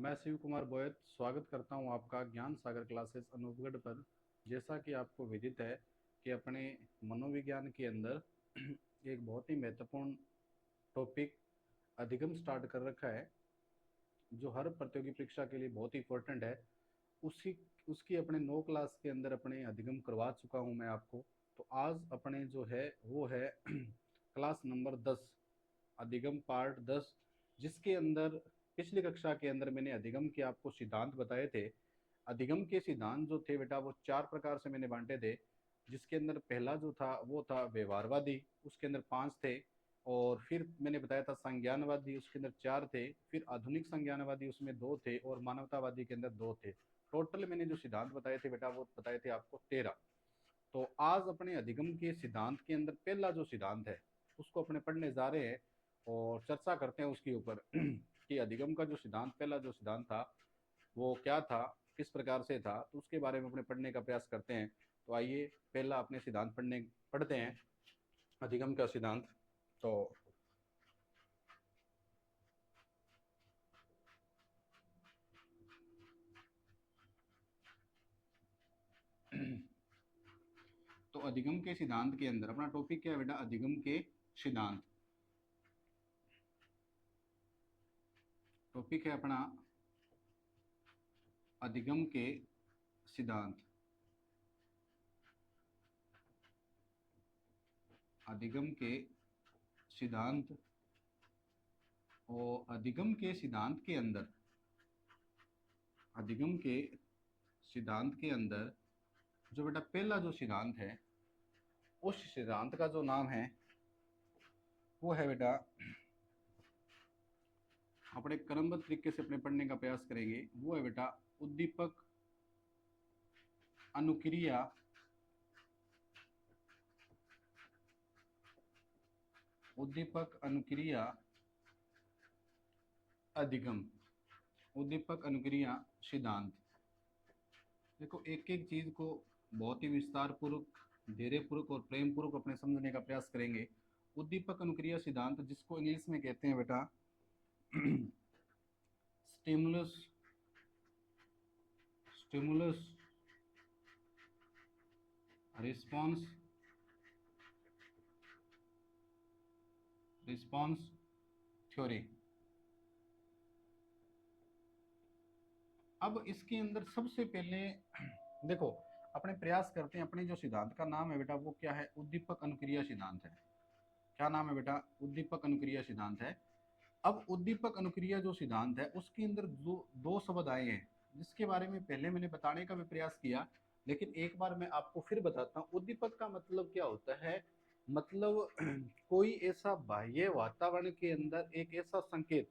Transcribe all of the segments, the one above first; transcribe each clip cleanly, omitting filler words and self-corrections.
मैं शिव कुमार बोयत स्वागत करता हूं आपका ज्ञान सागर क्लासेस अनूपगढ़ पर। जैसा कि आपको विदित है कि अपने मनोविज्ञान के अंदर एक बहुत ही महत्वपूर्ण टॉपिक अधिगम स्टार्ट कर रखा है, जो हर प्रतियोगी परीक्षा के लिए बहुत ही इंपॉर्टेंट है। उसी उसकी अपने 9 क्लास के अंदर अपने अधिगम करवा चुका हूं मैं आपको। तो आज अपने जो है वो है क्लास नंबर 10, अधिगम पार्ट 10, जिसके अंदर पिछली कक्षा के अंदर मैंने अधिगम के आपको सिद्धांत बताए थे। अधिगम के सिद्धांत जो थे बेटा वो 4 प्रकार से मैंने बांटे थे, जिसके अंदर पहला जो था वो था व्यवहारवादी, उसके अंदर 5 थे। और फिर मैंने बताया था संज्ञानवादी, उसके अंदर 4 थे। फिर आधुनिक संज्ञानवादी, उसमें 2 थे। और मानवतावादी के अंदर 2 थे। टोटल मैंने जो सिद्धांत बताए थे बेटा वो बताए थे आपको 13। तो आज अपने अधिगम के सिद्धांत के अंदर पहला जो सिद्धांत है उसको अपने पढ़ने जा रहे हैं और चर्चा करते हैं उसके ऊपर कि अधिगम का जो सिद्धांत, पहला जो सिद्धांत था वो क्या था, किस प्रकार से था, तो उसके बारे में अपने पढ़ने का प्रयास करते हैं। तो आइए पहला अपने सिद्धांत पढ़ते हैं, अधिगम का सिद्धांत। तो तो अधिगम के सिद्धांत के अंदर अपना टॉपिक क्या है बेटा? अधिगम के सिद्धांत। टॉपिक है अपना अधिगम के सिद्धांत। अधिगम के सिद्धांत। और अधिगम के सिद्धांत के अंदर, अधिगम के सिद्धांत के अंदर जो बेटा पहला जो सिद्धांत है, उस सिद्धांत का जो नाम है वो है बेटा, अपने क्रमबद्ध तरीके से अपने पढ़ने का प्रयास करेंगे, वो है बेटा उद्दीपक अनुक्रिया उद्दीपक अनुक्रिया अधिगम। उद्दीपक अनुक्रिया सिद्धांत। देखो, एक एक चीज को बहुत ही विस्तार पूर्वक, धैर्य पूर्वक और प्रेम पूर्वक अपने समझने का प्रयास करेंगे। उद्दीपक अनुक्रिया सिद्धांत, जिसको इंग्लिश में कहते हैं बेटा stimulus stimulus response response theory. अब इसके अंदर सबसे पहले देखो, अपने प्रयास करते हैं, अपने जो सिद्धांत का नाम है बेटा वो क्या है? उद्दीपक अनुक्रिया सिद्धांत है। क्या नाम है बेटा? उद्दीपक अनुक्रिया सिद्धांत है। अब उद्दीपक अनुक्रिया जो सिद्धांत है उसके अंदर जो दो शब्द आए हैं, जिसके बारे में पहले मैंने बताने का भी प्रयास किया, लेकिन एक बार मैं आपको फिर बताता हूँ। उद्दीपक का मतलब क्या होता है? मतलब कोई ऐसा बाह्य वातावरण के अंदर एक ऐसा संकेत।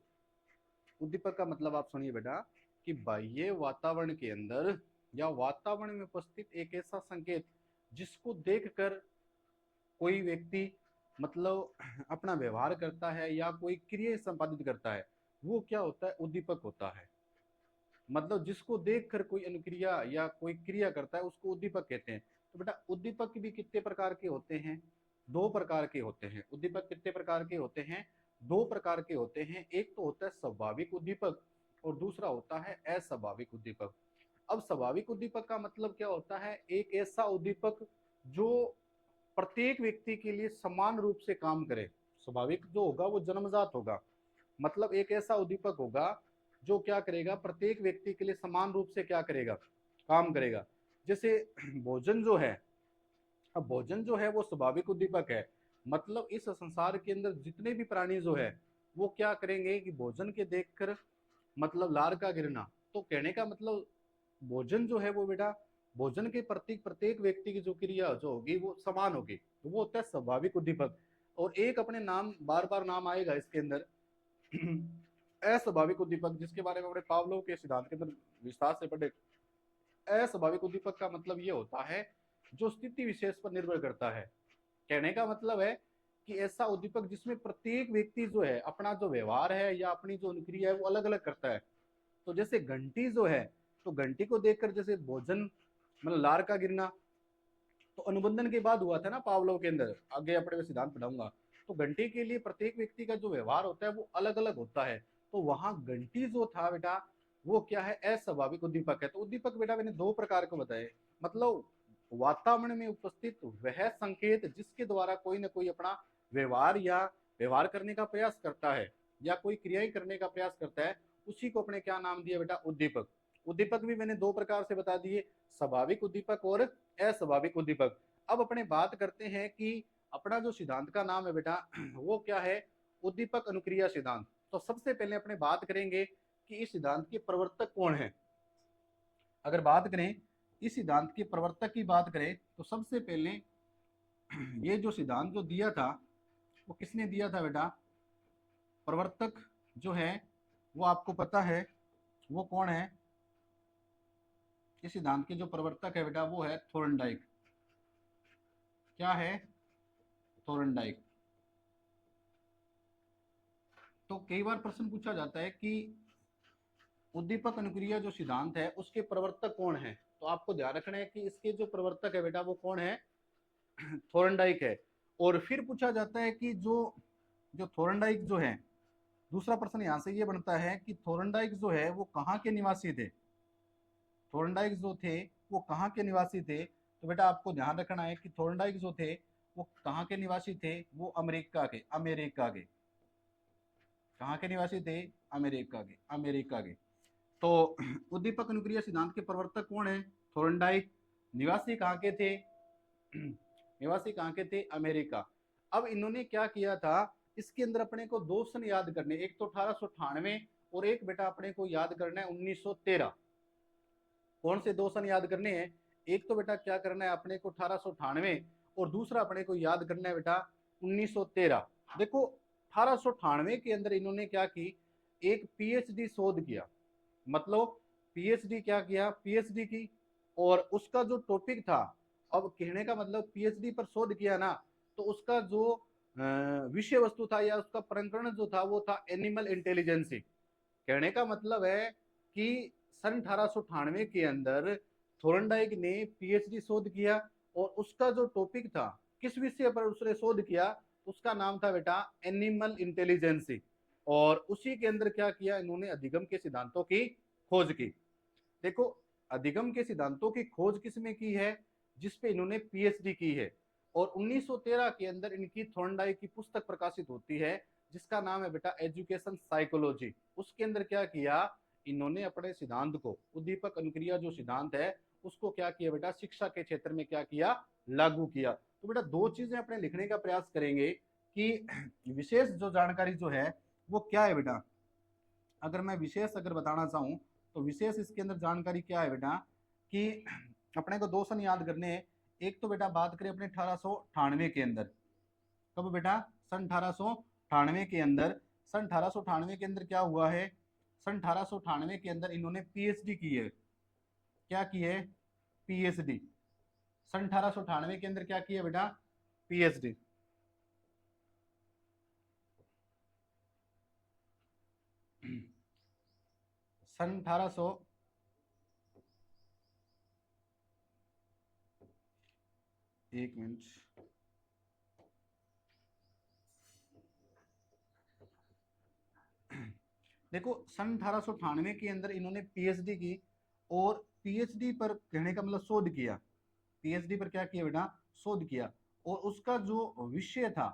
उद्दीपक का मतलब आप सुनिए बेटा, कि बाह्य वातावरण के अंदर या वातावरण में उपस्थित एक ऐसा संकेत जिसको देखकर कोई व्यक्ति मतलब अपना व्यवहार करता है या कोई क्रिया संपादित करता है, वो क्या होता है? उद्दीपक होता है। मतलब जिसको देखकर कोई अनुक्रिया या कोई क्रिया करता है उसको उद्दीपक कहते हैं। तो बेटा उद्दीपक भी कितने प्रकार के होते हैं? 2 प्रकार के होते हैं। उद्दीपक कितने प्रकार के होते हैं? 2 प्रकार के होते हैं। एक तो होता है स्वाभाविक उद्दीपक और दूसरा होता है अस्वाभाविक उद्दीपक। अब स्वाभाविक उद्दीपक का मतलब क्या होता है? एक ऐसा उद्दीपक जो प्रत्येक व्यक्ति के लिए समान रूप से काम करे। स्वाभाविक जो होगा वो जन्मजात होगा। मतलब एक ऐसा उद्दीपक होगा जो क्या करेगा? प्रत्येक व्यक्ति के लिए समान रूप से क्या करेगा? काम करेगा। जैसे भोजन जो है, अब भोजन जो है वो स्वाभाविक उद्दीपक है। मतलब इस संसार के अंदर जितने भी प्राणी जो है वो क्या करेंगे कि भोजन के देखकर मतलब लार का गिरना। तो कहने का मतलब भोजन जो है वो बेटा, भोजन के प्रति प्रत्येक व्यक्ति की जो क्रिया जो होगी वो समान होगी, तो वो होता है स्वाभाविक उद्दीपक। और एक अपने नाम बार बार नाम आएगा इसके अंदर अस्वाभाविक उद्दीपक, जिसके बारे में अपने पावलोव के सिद्धांत के अंदर विस्तार से पढ़े। अस्वाभाविक उद्दीपक का मतलब ये होता है जो स्थिति विशेष पर निर्भर करता है। कहने का मतलब है कि ऐसा उद्दीपक जिसमें प्रत्येक व्यक्ति जो है अपना जो व्यवहार है या अपनी जो अनुक्रिया है वो अलग अलग करता है। तो जैसे घंटी जो है, तो घंटी को देखकर जैसे भोजन मतलब लार का गिरना तो अनुबंधन के बाद हुआ था ना पावलोव के अंदर, आगे अपने में सिद्धांत पढ़ाऊंगा। तो घंटी के लिए प्रत्येक व्यक्ति का जो व्यवहार होता है वो अलग अलग होता है। तो वहां घंटी जो था बेटा वो क्या है, अस्वाभाविक उद्दीपक है। तो उद्दीपक बेटा मैंने दो प्रकार को बताए, मतलब वातावरण में उपस्थित वह संकेत जिसके द्वारा कोई ना कोई अपना व्यवहार या व्यवहार करने का प्रयास करता है या कोई क्रियाएं करने का प्रयास करता है, उसी को अपने क्या नाम दिया बेटा, उद्दीपक। उद्दीपक भी मैंने दो प्रकार से बता दिए, स्वाभाविक उद्दीपक और अस्वाभाविक उद्दीपक। अब अपने बात करते हैं कि अपना जो सिद्धांत का नाम है बेटा वो क्या है, उद्दीपक अनुक्रिया सिद्धांत। तो सबसे पहले अपने बात करेंगे कि इस सिद्धांत के प्रवर्तक कौन है। अगर बात करें इस सिद्धांत के प्रवर्तक की बात करें तो सबसे पहले ये जो सिद्धांत जो दिया था वो किसने दिया था बेटा, प्रवर्तक जो है वो आपको पता है वो कौन है, इस सिद्धांत के जो प्रवर्तक है बेटा वो है थोर्नडाइक। क्या है, थोर्नडाइक। तो कई बार प्रश्न पूछा जाता है कि उद्दीपक अनुक्रिया जो सिद्धांत है उसके प्रवर्तक कौन है, तो आपको ध्यान रखना है कि इसके जो प्रवर्तक है बेटा वो कौन है, थोर्नडाइक है। और फिर पूछा जाता है कि जो जो थोर्नडाइक जो है, दूसरा प्रश्न यहां से ये बनता है कि थोर्नडाइक जो है वो कहाँ के निवासी थे, थोर्नडाइक जो थे वो कहाँ के निवासी थे। तो बेटा आपको ध्यान रखना है कि थोर्नडाइक जो थे वो कहाँ के निवासी थे, वो अमेरिका के, अमेरिका के। कहाँ के निवासी थे, अमेरिका के, अमेरिका के। तो उद्दीपक अनुक्रिया सिद्धांत के प्रवर्तक कौन है, थोर्नडाइक। निवासी कहाँ के थे, निवासी कहाँ के थे, अमेरिका। अब इन्होंने क्या किया था, इसके अंदर अपने को दो सन याद करने, एक तो 1898 और एक बेटा अपने को याद करना है 1913। कौन से दो सन याद करने हैं, एक तो बेटा क्या करना है अपने को 1898 और दूसरा अपने को याद करना है बेटा 1913। देखो 1898 के अंदर इन्होंने क्या की, एक पीएचडी शोध किया, मतलब पीएचडी क्या किया, पीएचडी की। और उसका जो टॉपिक था, अब कहने का मतलब पीएचडी पर शोध किया ना, तो उसका जो विषय वस्तु था या उसका प्रकरण जो था वो था एनिमल इंटेलिजेंसी। कहने का मतलब है कि सन 1898 के अंदर थोर्नडाइक ने पीएचडी शोध किया और उसका जो टॉपिक था, किस विषय पर उसने शोध किया, उसका नाम था बेटा एनिमल इंटेलिजेंसी। और उसी के अंदर क्या किया इन्होंने, अधिगम के सिद्धांतों की खोज की। देखो अधिगम के सिद्धांतों की खोज किसमें की है, जिसपे इन्होंने पीएचडी की है। और 1913 के अंदर इनकी थॉर्नडाइक की पुस्तक प्रकाशित होती है जिसका नाम है बेटा एजुकेशन साइकोलॉजी। उसके अंदर क्या किया इन्होंने, अपने सिद्धांत को, उद्दीपक अनुक्रिया जो सिद्धांत है उसको क्या किया बेटा, शिक्षा के क्षेत्र में क्या किया, लागू किया। तो बेटा दो चीजें अपने लिखने का प्रयास करेंगे कि विशेष जो जानकारी जो है वो क्या है बेटा। अगर मैं विशेष अगर बताना चाहूँ तो विशेष इसके अंदर जानकारी क्या है बेटा, कि अपने को दो सन याद करने हैं। एक तो बेटा बात करें अपने 1898 के अंदर, कब बेटा, सन 1898 के अंदर। सन 1898 के अंदर क्या हुआ है, सन 1898 के अंदर इन्होंने पीएचडी की है। क्या की है, पीएचडी। सन 1898 के अंदर क्या किया बेटा, पीएचडी। सन 1800, एक मिनट, देखो सन 1898 के अंदर इन्होंने पीएचडी की और पीएचडी पर कहने का मतलब शोध किया, पीएचडी पर क्या किया बेटा, शोध किया। और उसका जो विषय था,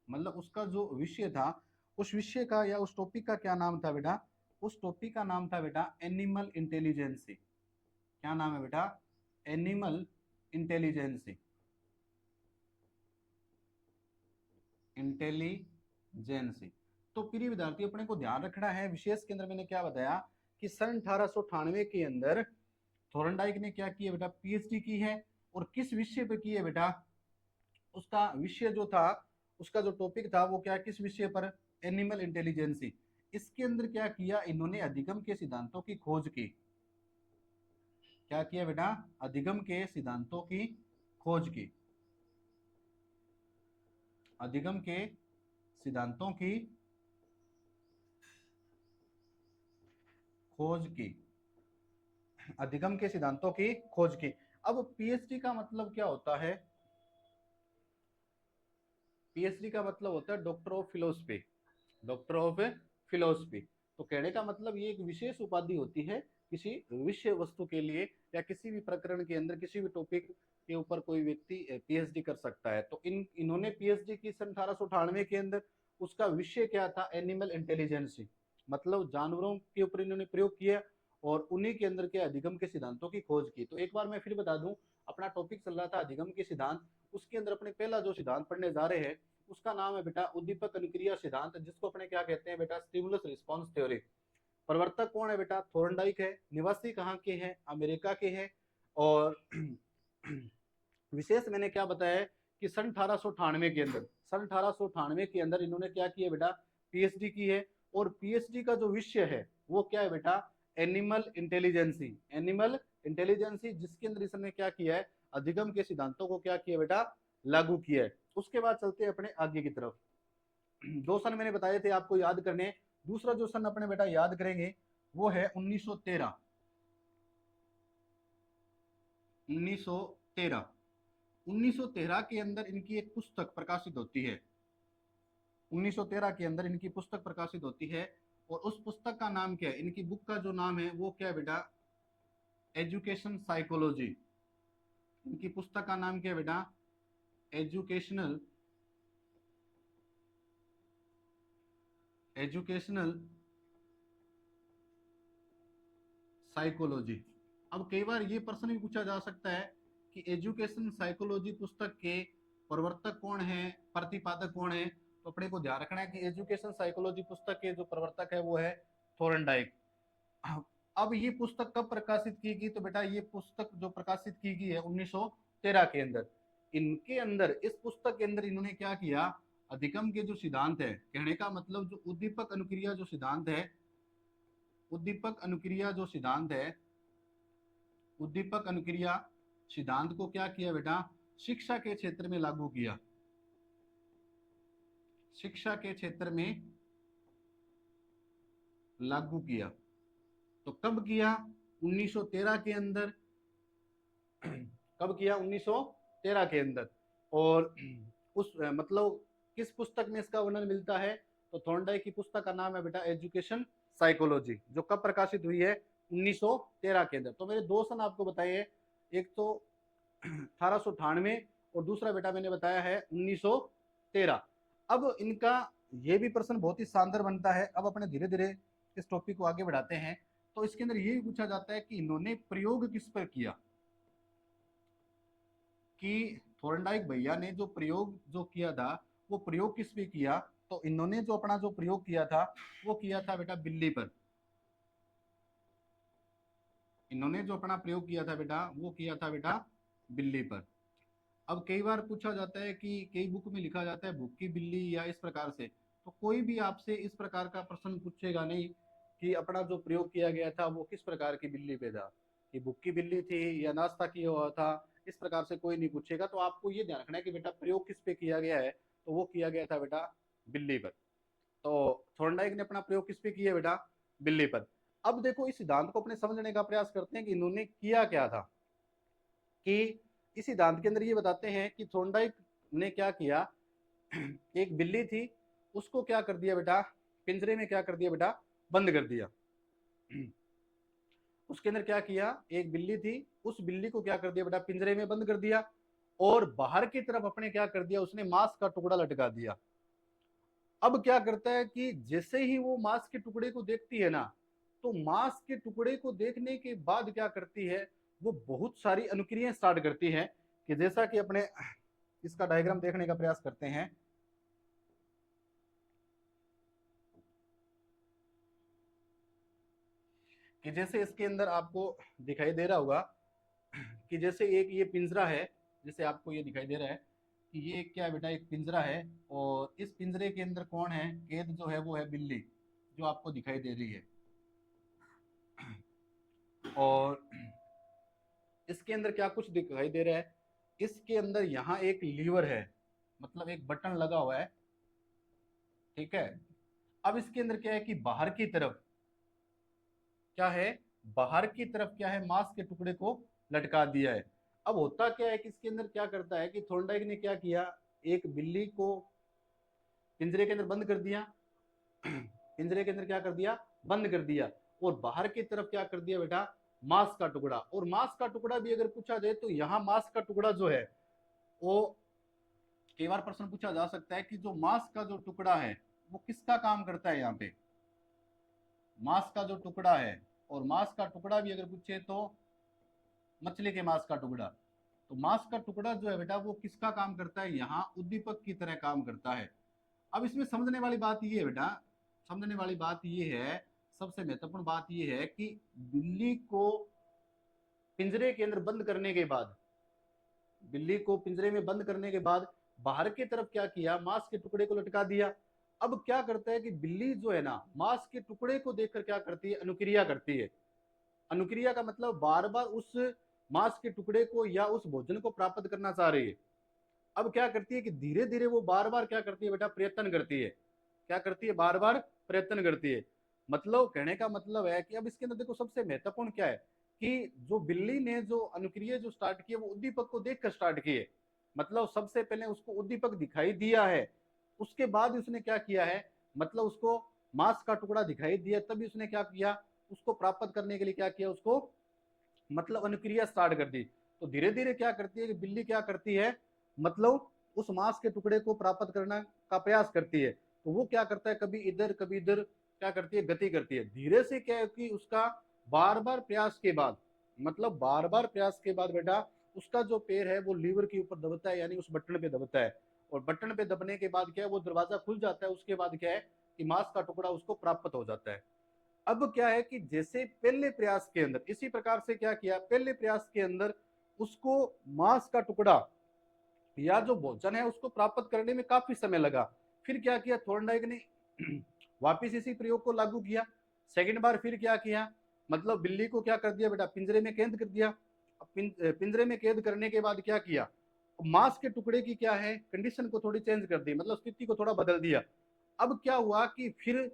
मतलब उसका जो विषय था, उस विषय का या उस टॉपिक का क्या नाम था बेटा, उस टॉपिक का नाम था बेटा एनिमल इंटेलिजेंसी। क्या नाम है बेटा, एनिमल इंटेलिजेंसी, इंटेलिजेंसी। तो प्रिय विद्यार्थी अपने को ध्यान रखना है, विशेष के अंदर मैंने क्या बताया कि सन 1898 के अंदर थोर्नडाइक ने क्या किया बेटा, पीएचडी की है। और किस विषय पे की है बेटा, उसका विषय जो था, उसका जो टॉपिक था वो क्या, किस विषय पर, एनिमल इंटेलिजेंसी। इसके अंदर क्या किया इन्होंने, अधिगम के सिद्धांतों की खोज की। क्या किया बेटा, अधिगम के सिद्धांतों की खोज की, अधिगम के सिद्धांतों की खोज की, अधिगम के सिद्धांतों की खोज की। अब पीएचडी का मतलब क्या होता है, पीएचडी का मतलब होता है doctor of philosophy, doctor of philosophy. तो कहने का मतलब ये एक विशेष उपाधि होती है किसी विषय वस्तु के लिए, या किसी भी प्रकरण के अंदर किसी भी टॉपिक के ऊपर कोई व्यक्ति पीएचडी कर सकता है। तो इन्होंने पीएचडी की सन 1898 के अंदर। उसका विषय क्या था? एनिमल इंटेलिजेंस, मतलब जानवरों के ऊपर इन्होंने प्रयोग किया और उन्हीं के अंदर के अधिगम के सिद्धांतों की खोज की। तो एक बार मैं फिर बता दूं, अपना टॉपिक चल रहा था अधिगम के सिद्धांत, उसके अंदर अपने पहला जो सिद्धांत पढ़ने जा रहे हैं उसका नाम है बेटा उद्दीपक अनुक्रिया सिद्धांत, जिसको अपने क्या कहते हैं बेटा? Stimulus response theory. प्रवर्तक कौन है बेटा? थोर्नडाइक है। निवासी कहाँ के हैं? अमेरिका के हैं। और विशेष मैंने क्या बताया है कि सन 1898 के अंदर, सन 1898 के अंदर इन्होंने क्या किया बेटा? पीएचडी की है। और पीएचडी का जो विषय है वो क्या है बेटा? Animal intelligence. एनिमल इंटेलिजेंसी, जिसके अंदर इसने क्या किया है? अधिगम के सिद्धांतों को क्या किया बेटा? लागू किया है। उसके बाद चलते हैं अपने आगे की तरफ। दो सन मैंने बताए थे आपको याद करने। दूसरा जो सन अपने बेटा याद करेंगे वो है 1913। 1913 1913 के अंदर इनकी एक पुस्तक प्रकाशित होती है। 1913 के अंदर इनकी पुस्तक प्रकाशित होती है। और उस पुस्तक का नाम क्या है? इनकी बुक का जो नाम है वो क्या है बेटा? Education psychology. इनकी पुस्तक का नाम क्या है बेटा? Educational psychology. अब कई बार ये प्रश्न भी पूछा जा सकता है कि एजुकेशन साइकोलॉजी पुस्तक के प्रवर्तक कौन है, प्रतिपादक कौन है? तो अपने को ध्यान रखना है कि एजुकेशन साइकोलॉजी पुस्तक के जो प्रवर्तक है वो है थोर्नडाइक। अब ये पुस्तक कब प्रकाशित की गई? तो बेटा ये पुस्तक जो प्रकाशित की गई है 1913 के अंदर। इनके अंदर, इस पुस्तक के अंदर इन्होंने क्या किया? अधिगम के जो सिद्धांत है, कहने का मतलब जो उद्दीपक अनुक्रिया जो सिद्धांत है, उद्दीपक अनुक्रिया जो सिद्धांत है, उद्दीपक अनुक्रिया सिद्धांत को क्या किया बेटा? शिक्षा के क्षेत्र में लागू किया। शिक्षा के क्षेत्र में लागू किया। तो कब किया? 1913 के अंदर। कब किया? 1913 के अंदर। और उस मतलब किस पुस्तक में इसका वर्णन मिलता है? तो थॉर्नडाइक की पुस्तक का नाम है बेटा एजुकेशन साइकोलॉजी, जो कब प्रकाशित हुई है? 1913 के अंदर। तो मेरे दो सन आपको बताइए, एक तो 1898 और दूसरा बेटा मैंने बताया है 1913। अब इनका ये भी प्रश्न बहुत ही शानदार बनता है। अब अपने धीरे धीरे इस टॉपिक को आगे बढ़ाते हैं। तो इसके अंदर ये भी पूछा जाता है कि इन्होंने प्रयोग किस पर किया, कि थोर्नडाइक भैया ने जो प्रयोग जो किया था वो प्रयोग किस पे किया? तो इन्होंने जो अपना जो प्रयोग किया था वो किया था बेटा बिल्ली पर। इन्होंने जो अपना प्रयोग किया था बेटा वो किया था बेटा बिल्ली पर। अब कई बार पूछा जाता है कि कई बुक में लिखा जाता है भूखी बिल्ली या इस प्रकार से। तो कोई भी आपसे इस प्रकार का प्रश्न पूछेगा नहीं कि अपना जो प्रयोग किया गया था वो किस प्रकार की बिल्ली पे था, कि भूखी बिल्ली थी या नाश्ता किया हुआ था, इस प्रकार से कोई नहीं पूछेगा। तो आपको ये ध्यान रखना है कि बेटा प्रयोग किस पे किया गया है? तो वो किया गया था बेटा बिल्ली पर। तो थॉर्नडाइक ने अपना प्रयोग किस पे किया बेटा? बिल्ली पर। अब देखो इस सिद्धांत को अपने समझने का प्रयास करते हैं कि इन्होंने किया क्या था। कि इस सिद्धांत के अंदर ये बताते हैं कि थॉर्नडाइक ने क्या किया, एक बिल्ली थी, उसको क्या कर दिया बेटा? पिंजरे में क्या कर दिया बेटा? बंद कर दिया। उसके अंदर क्या किया? एक बिल्ली थी, उस बिल्ली को क्या कर दिया बेटा? पिंजरे में बंद कर दिया। और बाहर की तरफ अपने क्या कर दिया? उसने मांस का टुकड़ा लटका दिया। अब क्या करता है कि जैसे ही वो मांस के टुकड़े को देखती है ना, तो मांस के टुकड़े को देखने के बाद क्या करती है? वो बहुत सारी अनुक्रियाएं स्टार्ट करती है। कि जैसा कि अपने इसका डायग्राम देखने का प्रयास करते हैं। कि जैसे इसके अंदर आपको दिखाई दे रहा होगा कि जैसे एक ये पिंजरा है, जैसे आपको ये दिखाई दे रहा है कि ये क्या है बेटा? एक पिंजरा है। और इस पिंजरे के अंदर कौन है? कैद जो है वो है बिल्ली, जो आपको दिखाई दे रही है। और इसके अंदर क्या कुछ दिखाई दे रहा है? इसके अंदर यहाँ एक लीवर है, मतलब एक बटन लगा हुआ है। ठीक है। अब इसके अंदर क्या है कि बाहर की तरफ क्या है? बाहर की तरफ क्या है? मांस के टुकड़े को लटका दिया है। अब होता क्या है कि इसके अंदर क्या करता है कि थॉर्नडाइक ने क्या किया? एक बिल्ली को पिंजरे के अंदर बंद कर दिया। पिंजरे के अंदर क्या कर दिया? बंद कर दिया, और बाहर की तरफ क्या कर दिया बेटा, मांस का टुकड़ा। और मांस का टुकड़ा भी अगर पूछा जाए तो यहाँ मांस का टुकड़ा जो है वो कई बार प्रश्न पूछा जा सकता है कि जो मांस का जो टुकड़ा है वो किसका काम करता है। यहाँ पे मांस का जो टुकड़ा है, और मांस का टुकड़ा भी अगर पूछे तो मछली के मांस का टुकड़ा, तो मांस का टुकड़ा जो है बेटा वो किसका काम करता है, यहाँ उद्दीपक की तरह काम करता है। अब इसमें समझने वाली बात ये है बेटा, समझने वाली बात ये है, सबसे महत्वपूर्ण बात ये है कि बिल्ली को पिंजरे के अंदर बंद करने के बाद, बिल्ली को पिंजरे में बंद करने के बाद बाहर की तरफ क्या किया, मांस के टुकड़े को लटका दिया। अब क्या करता है कि बिल्ली जो है ना मांस के टुकड़े को देखकर क्या करती है, अनुक्रिया करती है। अनुक्रिया का मतलब बार बार उस मांस के टुकड़े को या उस भोजन को प्राप्त करना चाह रही है। अब क्या करती है कि धीरे धीरे वो बार बार क्या करती है बेटा, प्रयत्न करती है। क्या करती है, बार बार प्रयत्न करती है। मतलब कहने का मतलब है कि अब इसके अंदर देखो सबसे महत्वपूर्ण क्या है कि जो बिल्ली ने जो अनुक्रिया जो स्टार्ट की है वो उद्दीपक को देखकर स्टार्ट की है। मतलब सबसे पहले उसको उद्दीपक दिखाई दिया है, उसके बाद उसने क्या किया है, मतलब उसको मांस का टुकड़ा दिखाई दिया तभी उसने क्या किया, उसको प्राप्त करने के लिए क्या किया, उसको मतलब अनुक्रिया स्टार्ट कर दी। तो धीरे धीरे क्या करती है कि बिल्ली क्या करती है, मतलब उस मांस के टुकड़े को प्राप्त करने का प्रयास करती है। तो वो क्या करता है, कभी इधर क्या करती है, गति करती है। धीरे से क्या है कि उसका बार बार प्रयास के बाद, मतलब बार बार प्रयास के बाद बेटा उसका जो पैर है वो लीवर के ऊपर दबता है, यानी उस बटन पे दबता है। और बटन पे दबने के बाद क्या है, वो दरवाजा खुल जाता है। उसके बाद क्या है कि मांस का टुकड़ा उसको प्राप्त हो जाता है। अब क्या है कि जैसे पहले प्रयास के अंदर इसी प्रकार से क्या किया, पहले प्रयास के अंदर उसको मांस का टुकड़ा या जो भोजन है उसको प्राप्त करने में काफी समय लगा। फिर क्या किया, थॉर्नडाइक ने वापिस इसी प्रयोग को लागू किया। सेकंड बार फिर क्या किया, मतलब बिल्ली को क्या कर दिया बेटा, पिंजरे में कैद कर दिया। पिंजरे में कैद करने के बाद क्या किया, मांस के टुकड़े की क्या है कंडीशन को थोड़ी चेंज कर दी, मतलब स्थिति को थोड़ा बदल दिया। अब क्या हुआ कि फिर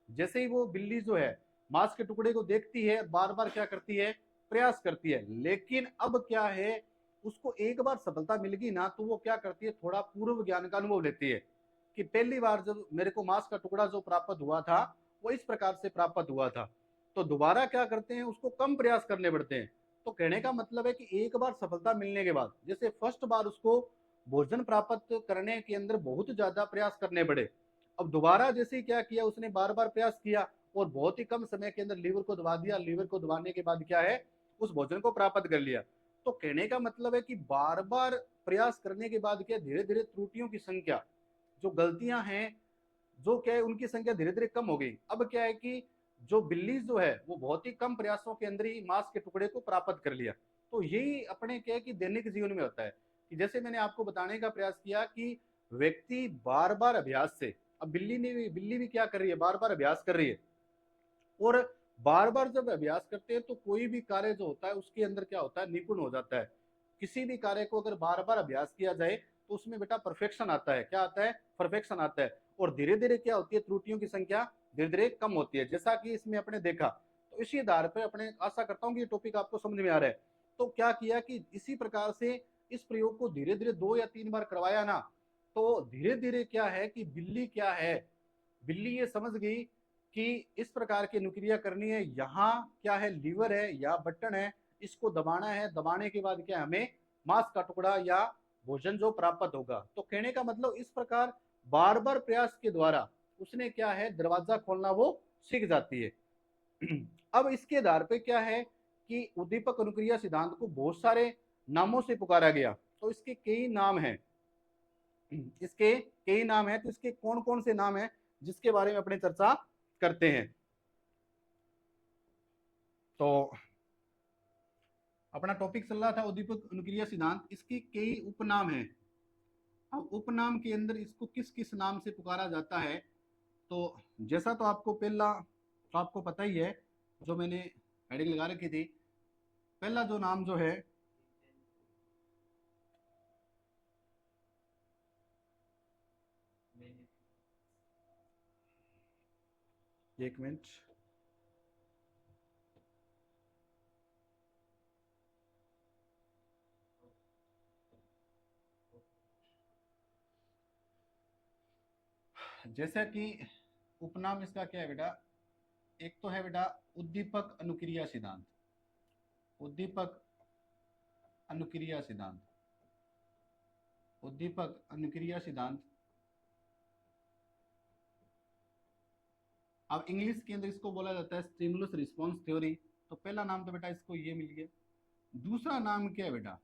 जैसे ही वो बिल्ली जो है मांस के टुकड़े को देखती है, बार बार क्या करती है, प्रयास करती है। लेकिन अब क्या है, उसको एक बार सफलता मिल गई ना तो वो क्या करती है, थोड़ा पूर्व ज्ञान का अनुभव लेती है कि पहली बार जब मेरे को मांस का टुकड़ा जो प्राप्त हुआ था वो इस प्रकार से प्राप्त हुआ था। तो दोबारा क्या करते हैं, उसको कम प्रयास करने पड़ते हैं। तो कहने का मतलब है कि एक बार सफलता मिलने के बाद, जैसे फर्स्ट बार उसको भोजन प्राप्त करने के अंदर बहुत ज्यादा प्रयास करने पड़े, अब दोबारा जैसे क्या किया, उसने बार बार प्रयास किया और बहुत ही कम समय के अंदर लीवर को दबा दिया। लीवर को दबाने के बाद क्या है, उस भोजन को प्राप्त कर लिया। तो कहने का मतलब है कि बार बार प्रयास करने के बाद क्या, धीरे धीरे त्रुटियों की संख्या, जो गलतियां हैं, जो क्या है उनकी संख्या धीरे धीरे कम हो गई। अब क्या है कि जो बिल्ली जो है वो बहुत ही कम प्रयासों के अंदर ही मांस के टुकड़े को प्राप्त कर लिया। तो यही अपने क्या है कि दैनिक जीवन में होता है कि जैसे मैंने आपको बताने का प्रयास किया कि व्यक्ति बार बार अभ्यास से, अब बिल्ली भी क्या कर रही है, बार बार अभ्यास कर रही है। और बार बार जब अभ्यास करते हैं तो कोई भी कार्य जो होता है उसके अंदर क्या होता है, निपुण हो जाता है। किसी भी कार्य को अगर बार बार अभ्यास किया जाए तो उसमें बेटा परफेक्शन आता है। क्या आता है, परफेक्शन आता है। और धीरे धीरे क्या होती है, त्रुटियों की संख्या धीरे धीरे कम होती है, जैसा कि इसमें अपने देखा। तो इसी आधार पर अपने आशा करता हूँ कि ये टॉपिक आपको समझ में आ रहा है। तो क्या किया कि इसी प्रकार से इस प्रयोग को धीरे धीरे 2 या 3 बार करवाया ना, तो धीरे धीरे क्या है कि बिल्ली क्या है, बिल्ली ये समझ गई कि इस प्रकार की नुक्रिया करनी है। यहाँ क्या है, लीवर है या बटन है, इसको दबाना है। दबाने के बाद क्या हमें मांस का टुकड़ा या भोजन जो प्राप्त होगा। तो कहने का मतलब इस प्रकार बार बार प्रयास के द्वारा उसने क्या है, दरवाजा खोलना वो सीख जाती है। अब इसके आधार पे क्या है कि उद्दीपक अनुक्रिया सिद्धांत को बहुत सारे नामों से पुकारा गया। तो इसके कई नाम हैं, इसके कई नाम हैं। तो इसके कौन कौन से नाम हैं जिसके बारे में अपने चर्चा करते हैं। तो अपना टॉपिक चल रहा था उद्दीपक अनुक्रिया सिद्धांत, इसके कई उपनाम हैं। अब उपनाम के अंदर इसको किस किस नाम से पुकारा जाता है, तो जैसा तो आपको पहला तो आपको पता ही है, जो मैंने हेडिंग लगा रखी थी। पहला जो नाम जो है, एक मिनट, जैसा कि उपनाम इसका क्या है बेटा, एक तो है बेटा उद्दीपक अनुक्रिया सिद्धांत, उद्दीपक अनुक्रिया सिद्धांत, उद्दीपक अनुक्रिया सिद्धांत। अब इंग्लिश के अंदर इसको बोला जाता है स्टिमुलस रिस्पॉन्स थ्योरी। तो पहला नाम तो बेटा इसको ये मिल गया। दूसरा नाम क्या है बेटा,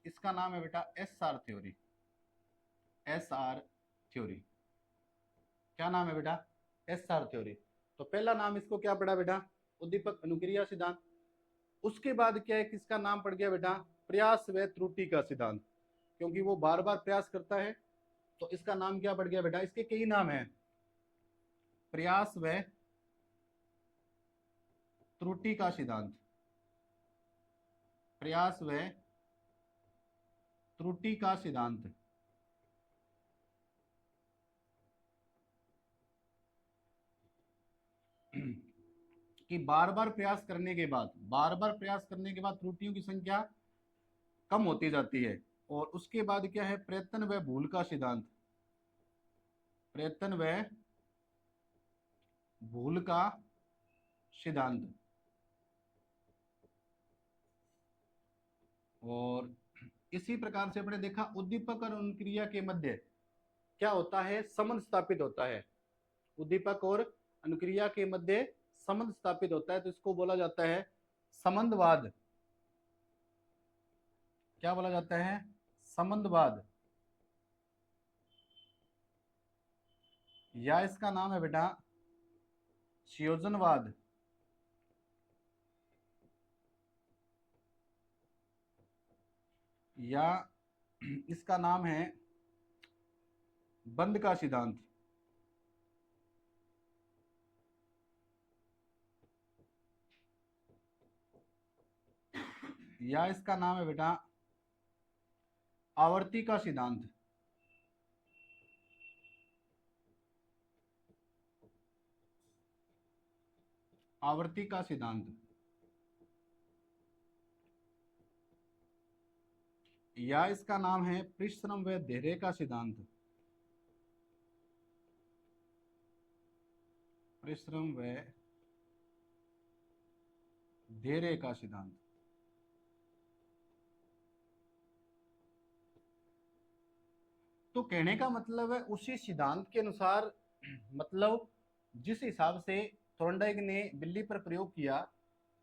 इसका नाम है बेटा S R theory, S R theory. क्या नाम है बेटा, एस आर थ्योरी। तो पहला नाम इसको क्या पड़ा बेटा, उद्दीपक अनुक्रिया सिद्धांत। उसके बाद क्या है, किसका नाम पड़ गया बेटा, प्रयास व त्रुटि का सिद्धांत, क्योंकि वो बार बार प्रयास करता है तो इसका नाम क्या पड़ गया बेटा, इसके कई नाम है, प्रयास व त्रुटि का सिद्धांत, प्रयास व त्रुटि का सिद्धांत। कि बार बार प्रयास करने के बाद, बार बार प्रयास करने के बाद त्रुटियों की संख्या कम होती जाती है। और उसके बाद क्या है, प्रयत्न व भूल का सिद्धांत, प्रयत्न व भूल का सिद्धांत। और इसी प्रकार से अपने देखा उद्दीपक और अनुक्रिया के मध्य क्या होता है, संबंध स्थापित होता है। उद्दीपक और अनुक्रिया के मध्य संबंध स्थापित होता है, तो इसको बोला जाता है संबंधवाद। क्या बोला जाता है, संबंधवाद, या इसका नाम है बेटा संयोजनवाद, या इसका नाम है बंध का सिद्धांत, या इसका नाम है बेटा आवर्ती का सिद्धांत। आवर्ती का सिद्धांत, या इसका नाम है परिश्रम व धैर्य का सिद्धांत, परिश्रम व धैर्य का सिद्धांत। तो कहने का मतलब है उसी सिद्धांत के अनुसार, मतलब जिस हिसाब से थॉर्नडाइक ने बिल्ली पर प्रयोग किया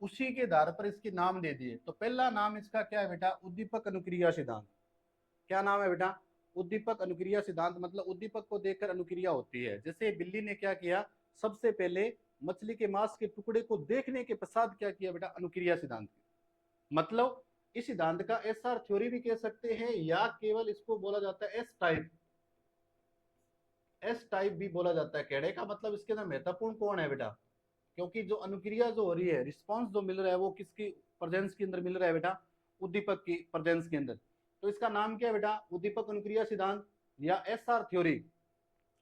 उसी के आधार पर इसके नाम दे दिए। तो पहला नाम इसका क्या है बेटा, उद्दीपक अनुक्रिया सिद्धांत। क्या नाम है बेटा, उद्दीपक अनुक्रिया सिद्धांत। मतलब उद्दीपक को देखकर अनुक्रिया होती है। जैसे बिल्ली ने क्या किया, सबसे पहले मछली के मांस के टुकड़े को देखने के पश्चात क्या किया बेटा, अनुक्रिया सिद्धांत। मतलब इस सिद्धांत का एस आर थ्योरी भी कह सकते हैं, या केवल इसको बोला जाता है एस टाइप, एस टाइप भी बोला जाता है। कहने का मतलब इसके अंदर महत्वपूर्ण कौन है बेटा, क्योंकि जो अनुक्रिया जो हो रही है, रिस्पॉन्स जो मिल रहा है वो किसकी प्रेजेंस के अंदर मिल रहा है बेटा, उद्दीपक की प्रेजेंस के अंदर। तो इसका नाम क्या है बेटा, उद्दीपक अनुक्रिया सिद्धांत या एस आर थ्योरी,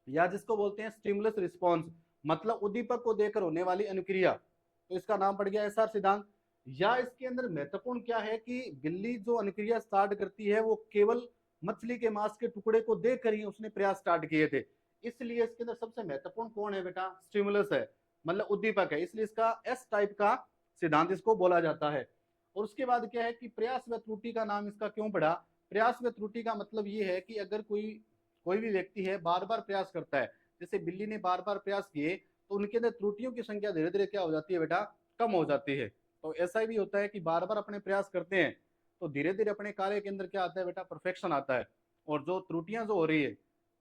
या जिसको बोलते हैं स्टिमुलस रिस्पॉन्स, मतलब उद्दीपक को देकर होने वाली अनुक्रिया। तो इसका नाम पड़ गया एस आर सिद्धांत। या इसके अंदर महत्वपूर्ण क्या है कि बिल्ली जो अनुक्रिया स्टार्ट करती है वो केवल मछली के मांस के टुकड़े को देखकर ही उसने प्रयास स्टार्ट किए थे, इसलिए इसके अंदर सबसे महत्वपूर्ण कौन है बेटा, स्टिमुलस है, मतलब उद्दीपक है, इसलिए इसका एस टाइप का सिद्धांत इसको बोला जाता है। और उसके बाद क्या है कि प्रयास व त्रुटि का नाम इसका क्यों पड़ा। प्रयास व त्रुटि का मतलब ये है कि अगर कोई कोई भी व्यक्ति है बार बार प्रयास करता है, जैसे बिल्ली ने बार बार प्रयास किए, तो उनके अंदर त्रुटियों की संख्या धीरे धीरे क्या हो जाती है बेटा, कम हो जाती है। तो ऐसा भी होता है कि बार बार अपने प्रयास करते हैं तो धीरे धीरे अपने कार्य के अंदर क्या आता है बेटा, परफेक्शन आता है। और जो त्रुटियां जो हो रही है,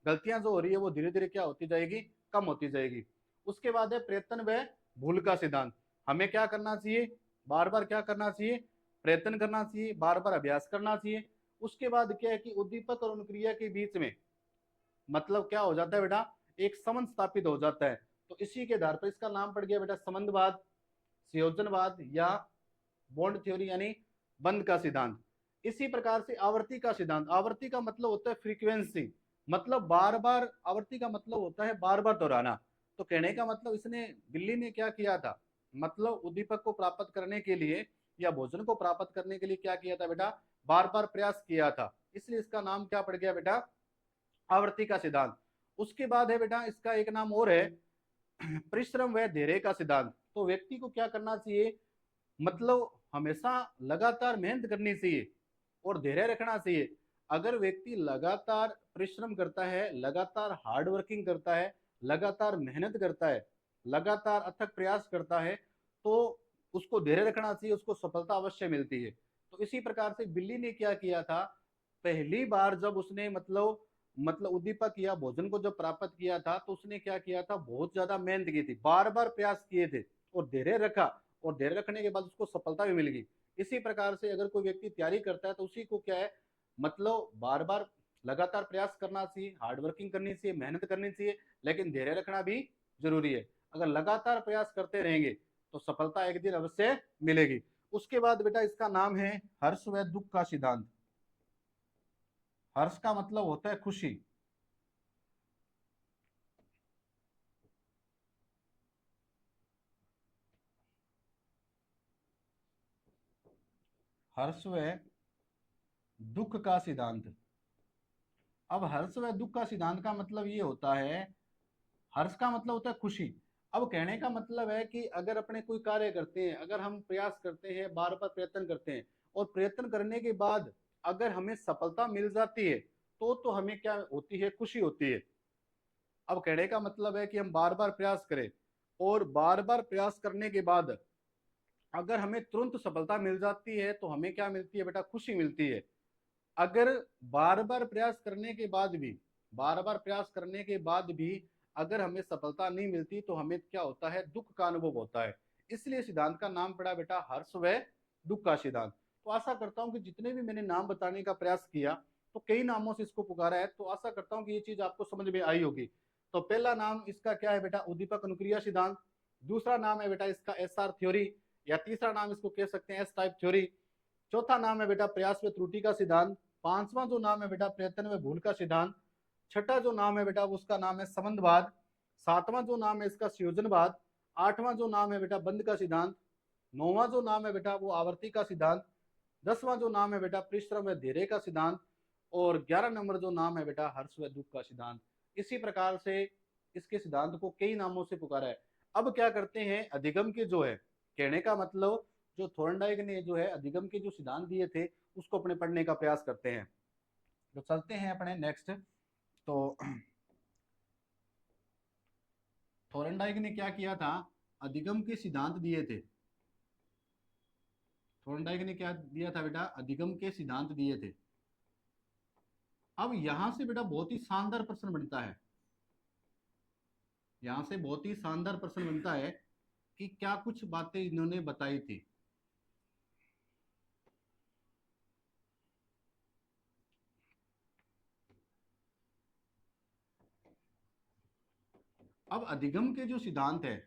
गलतियां जो हो रही है, वो धीरे धीरे क्या होती जाएगी, कम होती जाएगी। उसके बाद है प्रयत्न व भूल का सिद्धांत। हमें क्या करना चाहिए, बार बार क्या करना चाहिए, प्रयत्न करना चाहिए, बार बार अभ्यास करना चाहिए। उसके बाद क्या है कि उद्दीपक और अनुक्रिया के बीच में मतलब क्या हो जाता है बेटा, एक संबंध स्थापित हो जाता है। तो इसी के आधार पर इसका नाम पड़ गया बेटा संबंधवाद, संयोजनवाद या बॉन्ड थ्योरी यानी बंध का सिद्धांत। इसी प्रकार से आवर्ती का सिद्धांत, आवर्ती का मतलब होता है फ्रीक्वेंसी, मतलब बार बार, आवर्ती का मतलब होता है बार बार दोहराना। तो कहने का मतलब इसने, बिल्ली ने क्या किया था, मतलब उद्दीपक को प्राप्त करने के लिए या भोजन को प्राप्त करने के लिए क्या किया था बेटा, बार बार प्रयास किया था, इसलिए इसका नाम क्या पड़ गया बेटा, आवर्ती का सिद्धांत। उसके बाद है बेटा इसका एक नाम और है परिश्रम व धैर्य का सिद्धांत। तो व्यक्ति को क्या करना चाहिए, मतलब हमेशा लगातार मेहनत करनी चाहिए और धैर्य रखना चाहिए। अगर व्यक्ति लगातार परिश्रम करता है, लगातार हार्ड वर्किंग करता है, लगातार मेहनत करता है, लगातार अथक प्रयास करता है, तो उसको धैर्य रखना चाहिए, उसको सफलता अवश्य मिलती है। तो इसी प्रकार से बिल्ली ने क्या किया था, पहली बार जब उसने मतलब उद्दीपक या भोजन को जब प्राप्त किया था, तो उसने क्या किया था, बहुत ज्यादा मेहनत की थी, बार बार प्रयास किए थे और धैर्य रखा, और धैर्य रखने के बाद उसको सफलता भी मिल गई। इसी प्रकार से अगर कोई व्यक्ति तैयारी करता है तो उसी को क्या है, मतलब बार बार लगातार प्रयास करना चाहिए, हार्ड वर्किंग करनी चाहिए, मेहनत करनी चाहिए, लेकिन धैर्य रखना भी जरूरी है। अगर लगातार प्रयास करते रहेंगे तो सफलता एक दिन अवश्य मिलेगी। उसके बाद बेटा इसका नाम है हर्ष व दुख का सिद्धांत। हर्ष का मतलब होता है खुशी। हर्ष व दुख का सिद्धांत। अब हर्ष व दुख का सिद्धांत का मतलब ये होता है, हर्ष का मतलब होता है खुशी। अब कहने का मतलब है कि अगर अपने कोई कार्य करते हैं, अगर हम प्रयास करते हैं, बार बार प्रयत्न करते हैं, और प्रयत्न करने के बाद अगर हमें सफलता मिल जाती है, तो हमें क्या होती है, खुशी होती है। अब कहने का मतलब है कि हम बार बार प्रयास करें, और बार बार प्रयास करने के बाद अगर हमें तुरंत सफलता मिल जाती है तो हमें क्या मिलती है बेटा, खुशी मिलती है। अगर बार बार प्रयास करने के बाद भी, बार बार प्रयास करने के बाद भी अगर हमें सफलता नहीं मिलती तो हमें क्या होता है, दुख का अनुभव होता है। इसलिए सिद्धांत का नाम पड़ा बेटा हर्ष व दुख का सिद्धांत। तो आशा करता हूं कि जितने भी मैंने नाम बताने का प्रयास किया, तो कई नामों से इसको पुकारा है, तो आशा करता हूं कि ये चीज आपको समझ में आई होगी। तो पहला नाम इसका क्या है बेटा, उद्दीपक अनुक्रिया सिद्धांत। दूसरा नाम है बेटा इसका एसआर थ्योरी, या तीसरा नाम इसको कह सकते हैं एस टाइप थ्योरी। चौथा नाम है बेटा प्रयास व त्रुटि का सिद्धांत। पांचवा जो नाम है बेटा प्रयत्न व भूल का सिद्धांत। छठा जो नाम है बेटा उसका नाम है संबंधवाद। सातवां जो नाम है इसका संयोजनवाद। आठवां जो नाम है बेटा बंध का सिद्धांत। नौवां जो नाम है बेटा वो आवर्ती का सिद्धांत। 10वां जो नाम है बेटा परिश्रम व धैर्य का सिद्धांत। और 11 नंबर जो नाम है बेटा हर्ष व दुख का सिद्धांत। इसी प्रकार से इसके सिद्धांत को कई नामों से पुकारा है। अब क्या करते हैं, अधिगम के जो है, कहने का मतलब जो थोर्नडाइक ने जो है अधिगम के जो सिद्धांत दिए थे उसको अपने पढ़ने का प्रयास करते हैं। तो चलते हैं अपने नेक्स्ट। तो थोर्नडाइक ने क्या किया था, अधिगम के सिद्धांत दिए थे। थोर्नडाइक ने क्या दिया था बेटा, अधिगम के सिद्धांत दिए थे। अब यहां से बेटा बहुत ही शानदार प्रश्न बनता है, यहां से बहुत ही शानदार प्रश्न बनता है कि क्या कुछ बातें इन्होंने बताई थी। अब अधिगम के जो सिद्धांत है,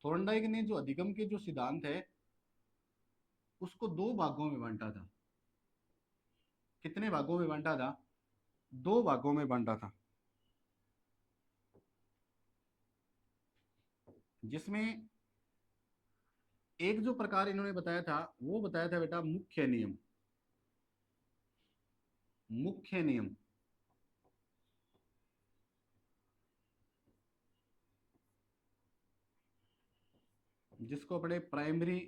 थोर्नडाइक ने जो अधिगम के जो सिद्धांत है उसको दो भागों में बांटा था। कितने भागों में बांटा था, दो भागों में बांटा था। जिसमें एक जो प्रकार इन्होंने बताया था वो बताया था बेटा मुख्य नियम। मुख्य नियम, जिसको अपने प्राइमरी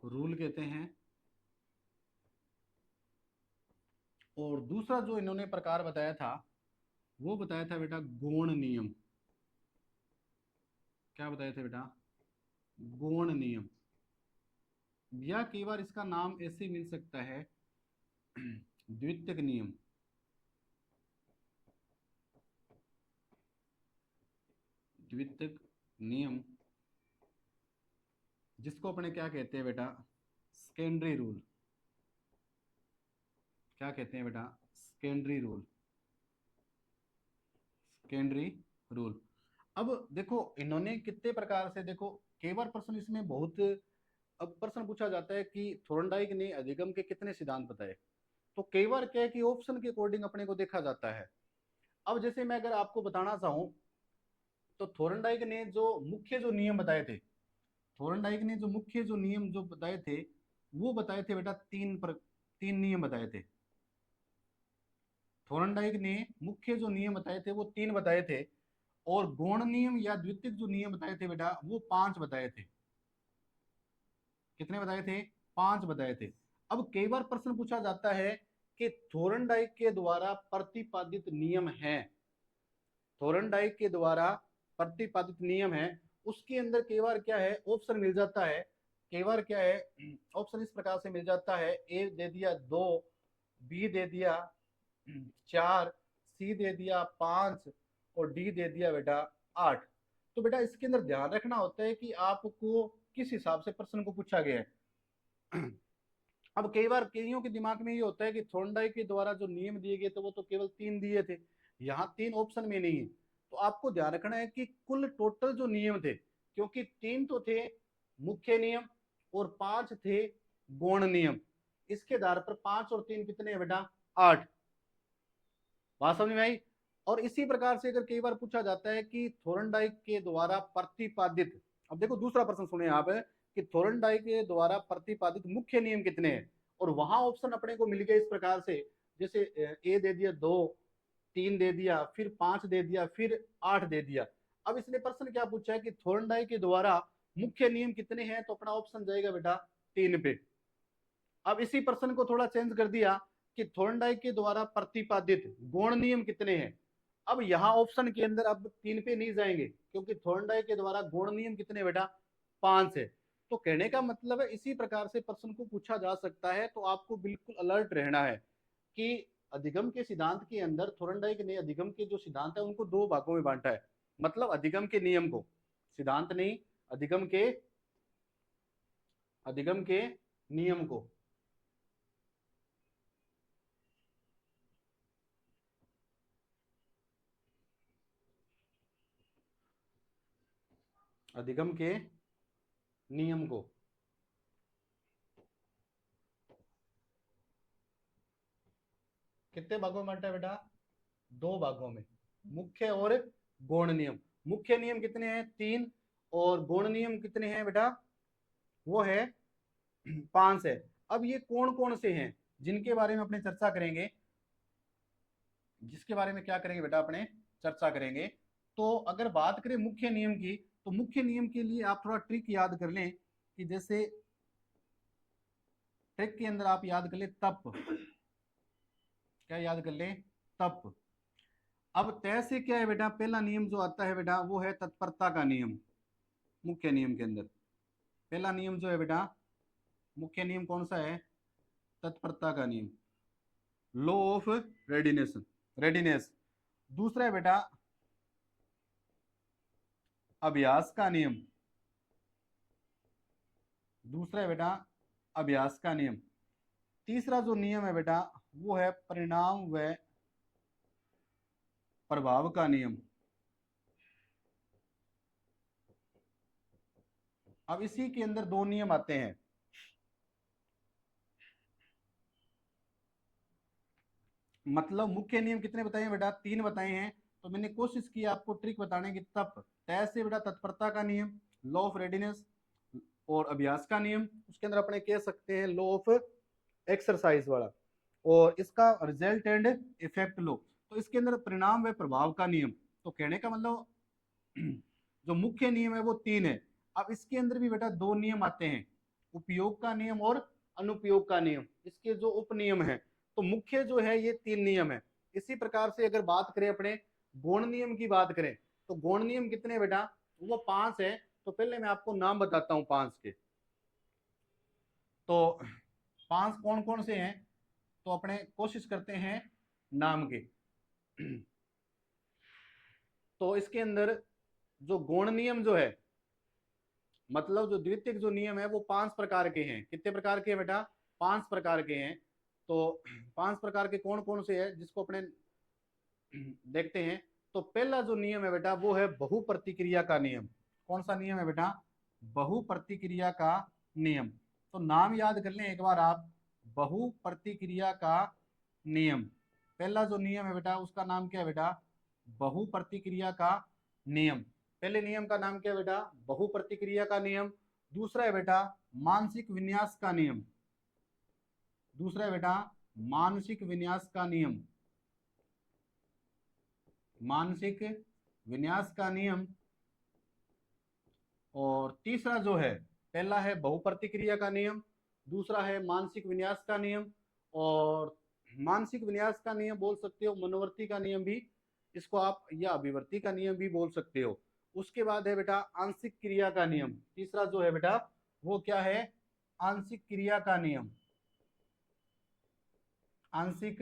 रूल कहते हैं। और दूसरा जो इन्होंने प्रकार बताया था वो बताया था बेटा गौण नियम। क्या बताया था बेटा, गौण नियम, या कई बार इसका नाम ऐसे मिल सकता है द्वितीयक नियम। द्वितीयक नियम, जिसको अपने क्या कहते हैं बेटा, सेकेंडरी रूल। क्या कहते हैं बेटा, सेकेंडरी रूल। Secondary rule. अब देखो इन्होंने कितने प्रकार से, देखो कई बार प्रश्न इसमें बहुत, अब प्रश्न पूछा जाता है कि थोर्नडाइक ने अधिगम के कितने सिद्धांत बताए, तो कई बार क्या है कि ऑप्शन के अकॉर्डिंग अपने को देखा जाता है। अब जैसे मैं अगर आपको बताना चाहूं, तो थोर्नडाइक ने जो मुख्य जो नियम बताए थे, थोर्नडाइक ने जो मुख्य जो नियम जो बताए थे वो बताए थे बेटा तीन नियम बताए थे। थोर्नडाइक ने मुख्य जो नियम बताए थे वो तीन बताए थे। और गौण नियम या द्वितीयक जो नियम बताए थे बेटा वो 5 बताए थे। कितने बताए थे? 5 बताए थे। अब कई बार प्रश्न पूछा जाता है कि थोरनडाइक के द्वारा प्रतिपादित नियम है, थोरनडाइक के द्वारा प्रतिपादित नियम है, उसके अंदर कई बार क्या है ऑप्शन मिल जाता है, कई बार क्या है ऑप्शन इस प्रकार से मिल जाता है, ए दे दिया 2, बी दे दिया 4, सी दे दिया 5 और डी दे दिया बेटा 8। तो बेटा इसके अंदर ध्यान रखना होता है कि आपको किस हिसाब से प्रश्न को पूछा गया है। अब कई बार कईयों के दिमाग में ये होता है कि थोर्नडाइक के द्वारा जो नियम दिए गए थे वो तो केवल 3 दिए थे, यहाँ 3 ऑप्शन में नहीं है। तो आपको ध्यान रखना है कि कुल टोटल जो नियम थे, क्योंकि 3 तो थे मुख्य नियम और 5 थे गौण नियम, इसके आधार पर 5 और 3 कितने हैं बेटा? 8। बात समझ में आई? और इसी प्रकार से अगर कई बार पूछा जाता है कि थोर्नडाइक के द्वारा प्रतिपादित, अब देखो दूसरा प्रश्न सुने आप कि थोर्नडाइक के द्वारा प्रतिपादित मुख्य नियम कितने हैं, और वहां ऑप्शन अपने को मिल गए इस प्रकार से, जैसे ए दे दिया 2, 3 दे दिया, फिर 5 दे दिया, फिर 8 दे दिया। अब इसने प्रश्न क्या पूछा है कि थोर्नडाइक के द्वारा मुख्य नियम कितने हैं, तो अपना ऑप्शन जाएगा बेटा 3 पे। अब इसी प्रश्न को थोड़ा चेंज कर दिया कि थोर्नडाइक के द्वारा प्रतिपादित गौण नियम कितने हैं। अब यहाँ ऑप्शन के अंदर अब 3 पे नहीं जाएंगे, क्योंकि थोर्नडाइक के द्वारा गौण नियम कितने बेटा? 5 है। तो कहने का मतलब है इसी प्रकार से प्रश्न को पूछा जा सकता है, तो आपको बिल्कुल अलर्ट रहना है कि अधिगम के सिद्धांत के अंदर थोर्नडाइक ने अधिगम के जो सिद्धांत है उनको 2 भागों में बांटा है, मतलब अधिगम के नियम को, सिद्धांत नहीं, अधिगम के नियम को। अधिगम के नियम को कितने भागों में बांटा है बेटा? 2 भागों में, मुख्य और गौण नियम। मुख्य नियम कितने हैं? 3, और गौण नियम कितने हैं बेटा? वो है 5 है। अब ये कौन कौन से हैं जिनके बारे में अपने चर्चा करेंगे, जिसके बारे में क्या करेंगे बेटा अपने चर्चा करेंगे। तो अगर बात करें मुख्य नियम की, तो मुख्य नियम के लिए आप थोड़ा ट्रिक याद कर लें, कि जैसे ट्रिक के अंदर आप याद कर ले तप, क्या याद कर ले? तप। अब तय से क्या है बेटा, पहला नियम जो आता है बेटा वो है तत्परता का नियम। मुख्य नियम के अंदर पहला नियम जो है बेटा, मुख्य नियम कौन सा है? तत्परता का नियम, लॉ ऑफ रेडिनेस। दूसरा है बेटा अभ्यास का नियम, दूसरा है बेटा अभ्यास का नियम। तीसरा जो नियम है बेटा वो है परिणाम व प्रभाव का नियम। अब इसी के अंदर 2 नियम आते हैं, मतलब मुख्य नियम कितने बताए हैं बेटा? 3 बताए हैं। तो मैंने कोशिश की आपको ट्रिक बताने की, तप तय से बेटा तत्परता का नियम, लॉ ऑफ रेडिनेस और अभ्यास का नियम, उसके अंदर अपने कह सकते हैं लॉ ऑफ एक्सरसाइज वाला, और इसका रिजल्ट एंड इफेक्ट लॉ। तो इसके अंदर परिणाम व प्रभाव का नियम। तो कहने का मतलब जो मुख्य नियम है वो 3 है। अब इसके अंदर भी बेटा 2 नियम आते हैं, उपयोग का नियम और अनुपयोग का नियम, इसके जो उप नियम है। तो मुख्य जो है ये 3 नियम है। इसी प्रकार से अगर बात करें अपने गौण नियम की बात करें, तो गौण नियम कितने बेटा? वो 5 है। तो पहले मैं आपको नाम बताता हूं 5 के। तो 5 कौन कौन से हैं, तो अपने कोशिश करते हैं नाम के। तो इसके अंदर जो गौण नियम जो है, मतलब जो द्वितीयक जो नियम है वो 5 प्रकार के हैं। कितने प्रकार के हैं बेटा? 5 प्रकार के हैं। तो 5 प्रकार के कौन कौन से हैं जिसको अपने देखते हैं। तो पहला जो नियम है बेटा वो है बहु प्रतिक्रिया का नियम। कौन सा नियम है बेटा? बहु प्रतिक्रिया का नियम। तो नाम याद कर लें एक बार आप, बहु प्रतिक्रिया का नियम। पहला जो नियम है बेटा उसका नाम क्या है बेटा? बहु प्रतिक्रिया का नियम। पहले नियम का नाम क्या है बेटा? बहु प्रतिक्रिया का नियम। दूसरा है बेटा मानसिक विन्यास का नियम, दूसरा है बेटा मानसिक विन्यास का नियम, मानसिक विन्यास का नियम, और तीसरा जो है, पहला है बहुप्रतिक्रिया का नियम, दूसरा है मानसिक विन्यास का नियम, और मानसिक विन्यास का नियम बोल सकते हो मनोवर्ती का नियम भी इसको आप, या अभिवर्ती का नियम भी बोल सकते हो। उसके बाद है बेटा आंशिक क्रिया का नियम। तीसरा जो है बेटा वो क्या है, आंशिक क्रिया का नियम, आंशिक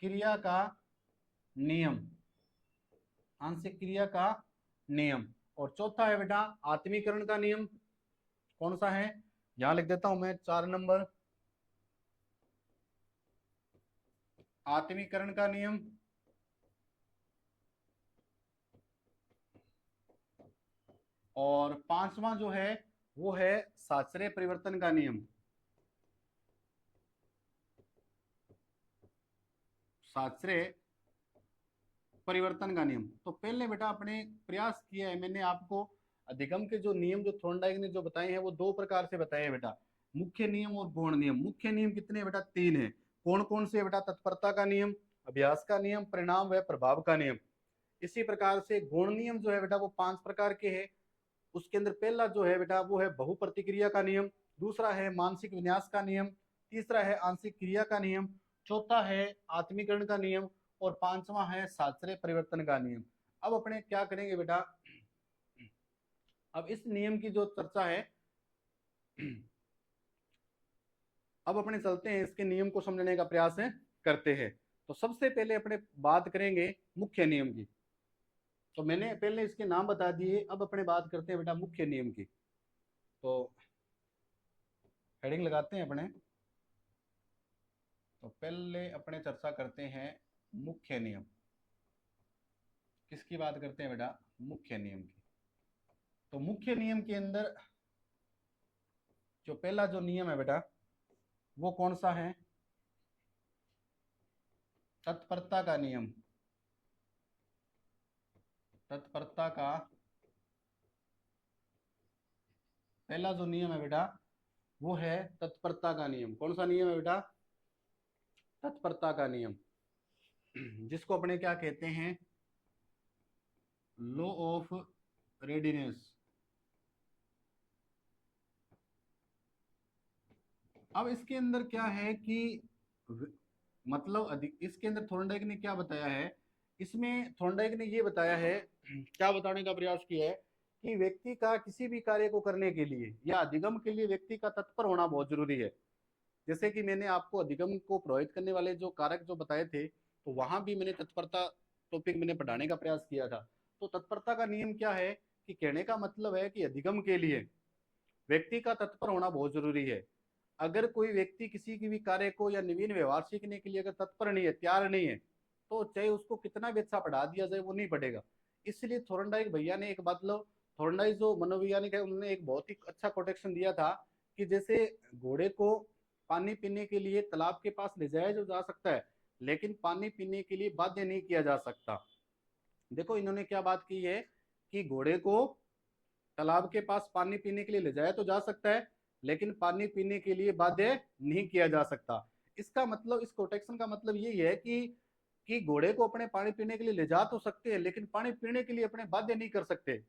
क्रिया का नियम, आंशिक क्रिया का नियम। और चौथा है बेटा आत्मीकरण का नियम। कौन सा है, यहां लिख देता हूं मैं 4 नंबर, आत्मीकरण का नियम। और पांचवा जो है वो है साश्रय परिवर्तन का नियम, साश्रय परिवर्तन का नियम। तो पहले बेटा अपने प्रयास किया है मैंने आपको, अधिगम के जो नियम जो थॉर्नडाइक ने जो बताए हैं वो दो प्रकार से बताए हैं बेटा, मुख्य नियम और गौण नियम। मुख्य नियम कितने बेटा, 3 है। कौन कौन से बेटा, तत्परता का नियम, अभ्यास का नियम, परिणाम व प्रभाव का नियम। इसी प्रकार से गौण नियम जो है बेटा वो 5 प्रकार के हैं। उसके अंदर पहला जो है बेटा वो है बहुप्रतिक्रिया का नियम, दूसरा है मानसिक विन्यास का नियम, तीसरा है आंशिक क्रिया का नियम, चौथा है आत्मीकरण का नियम, और पांचवा है साश्रय परिवर्तन का नियम। अब अपने क्या करेंगे बेटा, अब इस नियम की जो चर्चा है, अब अपने चलते हैं इसके नियम को समझने का प्रयास करते हैं। तो सबसे पहले अपने बात करेंगे मुख्य नियम की। तो मैंने पहले इसके नाम बता दिए, अब अपने बात करते हैं बेटा मुख्य नियम की। तो हेडिंग लगाते हैं अपने। तो पहले अपने चर्चा करते हैं मुख्य नियम। किसकी बात करते हैं बेटा, मुख्य नियम की। तो मुख्य नियम के अंदर जो पहला जो नियम है बेटा वो कौन सा है, तत्परता का नियम। तत्परता का पहला जो नियम है बेटा वो है तत्परता का नियम। कौन सा नियम है बेटा, तत्परता का नियम, जिसको अपने क्या कहते हैं, लॉ ऑफ रेडीनेस। अब इसके अंदर क्या है कि मतलब अधिक, इसके अंदर थॉर्नडाइक ने क्या बताया है, इसमें थॉर्नडाइक ने ये बताया है, क्या बताने का प्रयास किया है कि व्यक्ति का किसी भी कार्य को करने के लिए या अधिगम के लिए व्यक्ति का तत्पर होना बहुत जरूरी है। जैसे कि मैंने आपको अधिगम को प्रभावित करने वाले जो कारक जो बताए थे, तो वहां भी मैंने तत्परता टॉपिक मैंने पढ़ाने का प्रयास किया था। तो तत्परता का नियम क्या है कि कहने का मतलब है कि अधिगम के लिए व्यक्ति का तत्पर होना बहुत जरूरी है। अगर कोई व्यक्ति किसी की भी कार्य को या नवीन व्यवहार सीखने के लिए अगर तत्पर नहीं है, तैयार नहीं है, तो चाहे उसको कितना भी अच्छा पढ़ा दिया जाए वो नहीं पढ़ेगा। इसलिए थॉर्नडाइक भैया ने एक मतलब, थॉर्नडाइक जो मनोवैज्ञानिक है उन्होंने एक बहुत ही अच्छा कोटेक्शन दिया था कि जैसे घोड़े को पानी पीने के लिए तालाब के पास ले जाया जो जा सकता है, लेकिन पानी पीने के लिए बाध्य नहीं किया जा सकता। देखो इन्होंने क्या बात की है कि घोड़े को तालाब के पास पानी पीने के लिए ले जाया तो जा सकता है, लेकिन पानी पीने के लिए बाध्य नहीं किया जा सकता। इसका मतलब, इस कोटेक्शन का मतलब यही है कि घोड़े को अपने पानी पीने के लिए ले जा तो सकते हैं, लेकिन पानी पीने के लिए अपने बाध्य नहीं कर सकते।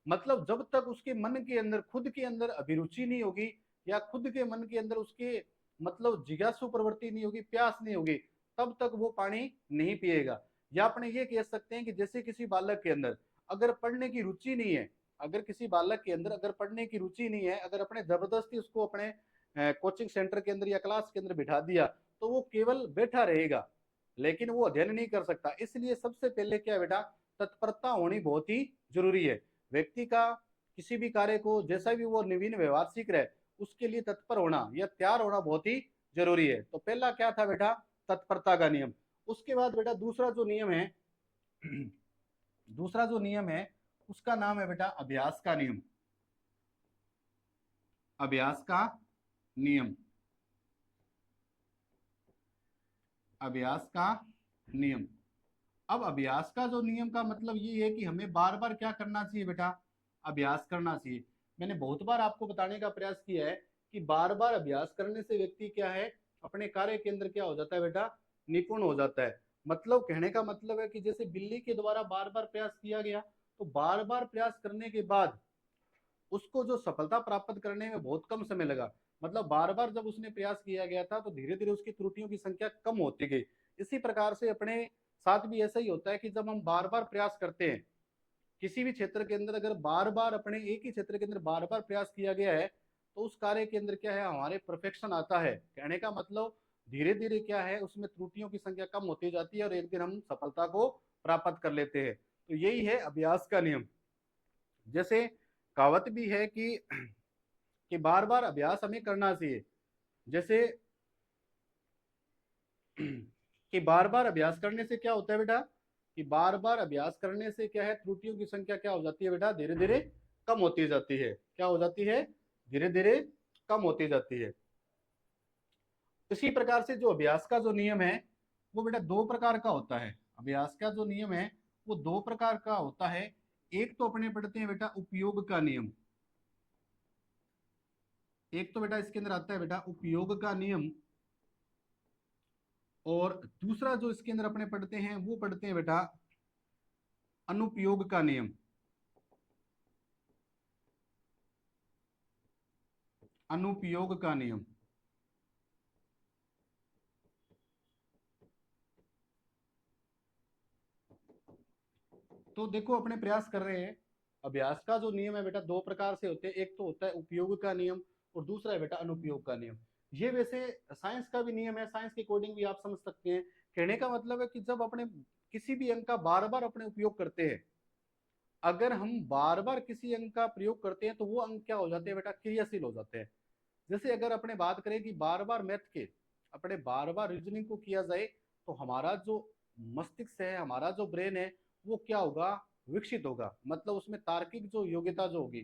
मतलब जब तक उसके मन के अंदर, खुद के अंदर अभिरुचि नहीं होगी, या खुद के मन के अंदर उसके मतलब जिज्ञासु प्रवृत्ति नहीं होगी, प्यास नहीं होगी, तब तक वो पानी नहीं पिएगा। या अपने ये कह सकते हैं कि जैसे किसी बालक के अंदर अगर पढ़ने की रुचि नहीं है, अगर किसी बालक के अंदर अगर पढ़ने की रुचि नहीं है, अगर अपने जबरदस्ती उसको अपने कोचिंग सेंटर के अंदर या क्लास के अंदर बिठा दिया, तो वो केवल बैठा रहेगा, लेकिन वो अध्ययन नहीं कर सकता। इसलिए सबसे पहले क्या बेटा, तत्परता होनी बहुत ही जरूरी है। व्यक्ति का किसी भी कार्य को, जैसा भी वो नवीन व्यवहार सीख रहा है, उसके लिए तत्पर होना या तैयार होना बहुत ही जरूरी है। तो पहला क्या था बेटा, तत्परता का नियम। उसके बाद बेटा दूसरा जो नियम है, दूसरा जो नियम है उसका नाम है बेटा अभ्यास का नियम। अभ्यास का नियम, अभ्यास का नियम। अब अभ्यास का जो नियम का मतलब ये है कि हमें बार बार क्या करना चाहिए बेटा, अभ्यास करना चाहिए। मैंने बहुत बार आपको बताने का प्रयास किया है कि बार बार अभ्यास करने से व्यक्ति क्या है, अपने कार्य के अंदर क्या हो जाता है बेटा, निपुण हो जाता है। मतलब कहने का मतलब है कि जैसे बिल्ली के द्वारा बार बार प्रयास किया गया, तो बार बार प्रयास करने के बाद उसको जो सफलता प्राप्त करने में बहुत कम समय लगा, मतलब बार बार जब उसने प्रयास किया गया था तो धीरे धीरे उसकी त्रुटियों की संख्या कम होती गई। इसी प्रकार से अपने साथ भी ऐसा ही होता है कि जब हम बार बार प्रयास करते हैं किसी भी क्षेत्र के अंदर, अगर बार बार अपने एक ही क्षेत्र के अंदर बार बार प्रयास किया गया है तो उस कार्य के अंदर क्या है, हमारे परफेक्शन आता है। कहने का मतलब धीरे धीरे क्या है, उसमें त्रुटियों की संख्या कम होती जाती है और एक दिन हम सफलता को प्राप्त कर लेते हैं। तो यही है अभ्यास का नियम। जैसे कहावत भी है कि बार बार अभ्यास हमें करना चाहिए। जैसे कि बार बार अभ्यास करने से क्या होता है बेटा, कि बार बार अभ्यास करने से क्या है, त्रुटियों की संख्या क्या हो जाती है बेटा, धीरे धीरे कम होती जाती है। क्या हो जाती है, धीरे धीरे कम होती जाती है। इसी प्रकार से जो अभ्यास का जो नियम है वो बेटा दो प्रकार का होता है। अभ्यास का जो नियम है वो दो प्रकार का होता है। एक तो अपने पढ़ते हैं बेटा उपयोग का नियम, एक तो बेटा इसके अंदर आता है बेटा उपयोग का नियम, और दूसरा जो इसके अंदर अपने पढ़ते हैं वो पढ़ते हैं बेटा अनुपयोग का नियम। अनुपयोग का नियम। तो देखो अपने प्रयास कर रहे हैं। अभ्यास का जो नियम है बेटा दो प्रकार से होते हैं, एक तो होता है उपयोग का नियम और दूसरा है बेटा अनुपयोग का नियम। ये वैसे साइंस का भी नियम है, साइंस के अकॉर्डिंग भी आप समझ सकते हैं। कहने का मतलब है कि जब अपने किसी भी अंग का बार बार अपने उपयोग करते हैं, अगर हम बार बार किसी अंग का प्रयोग करते हैं तो वो अंग क्या हो जाते हैं बेटा, क्रियाशील हो जाते हैं। जैसे अगर अपने बात करें कि बार बार मैथ के अपने बार बार रीजनिंग को किया जाए तो हमारा जो मस्तिष्क है, हमारा जो ब्रेन है वो क्या होगा, विकसित होगा। मतलब उसमें तार्किक जो योग्यता जो होगी,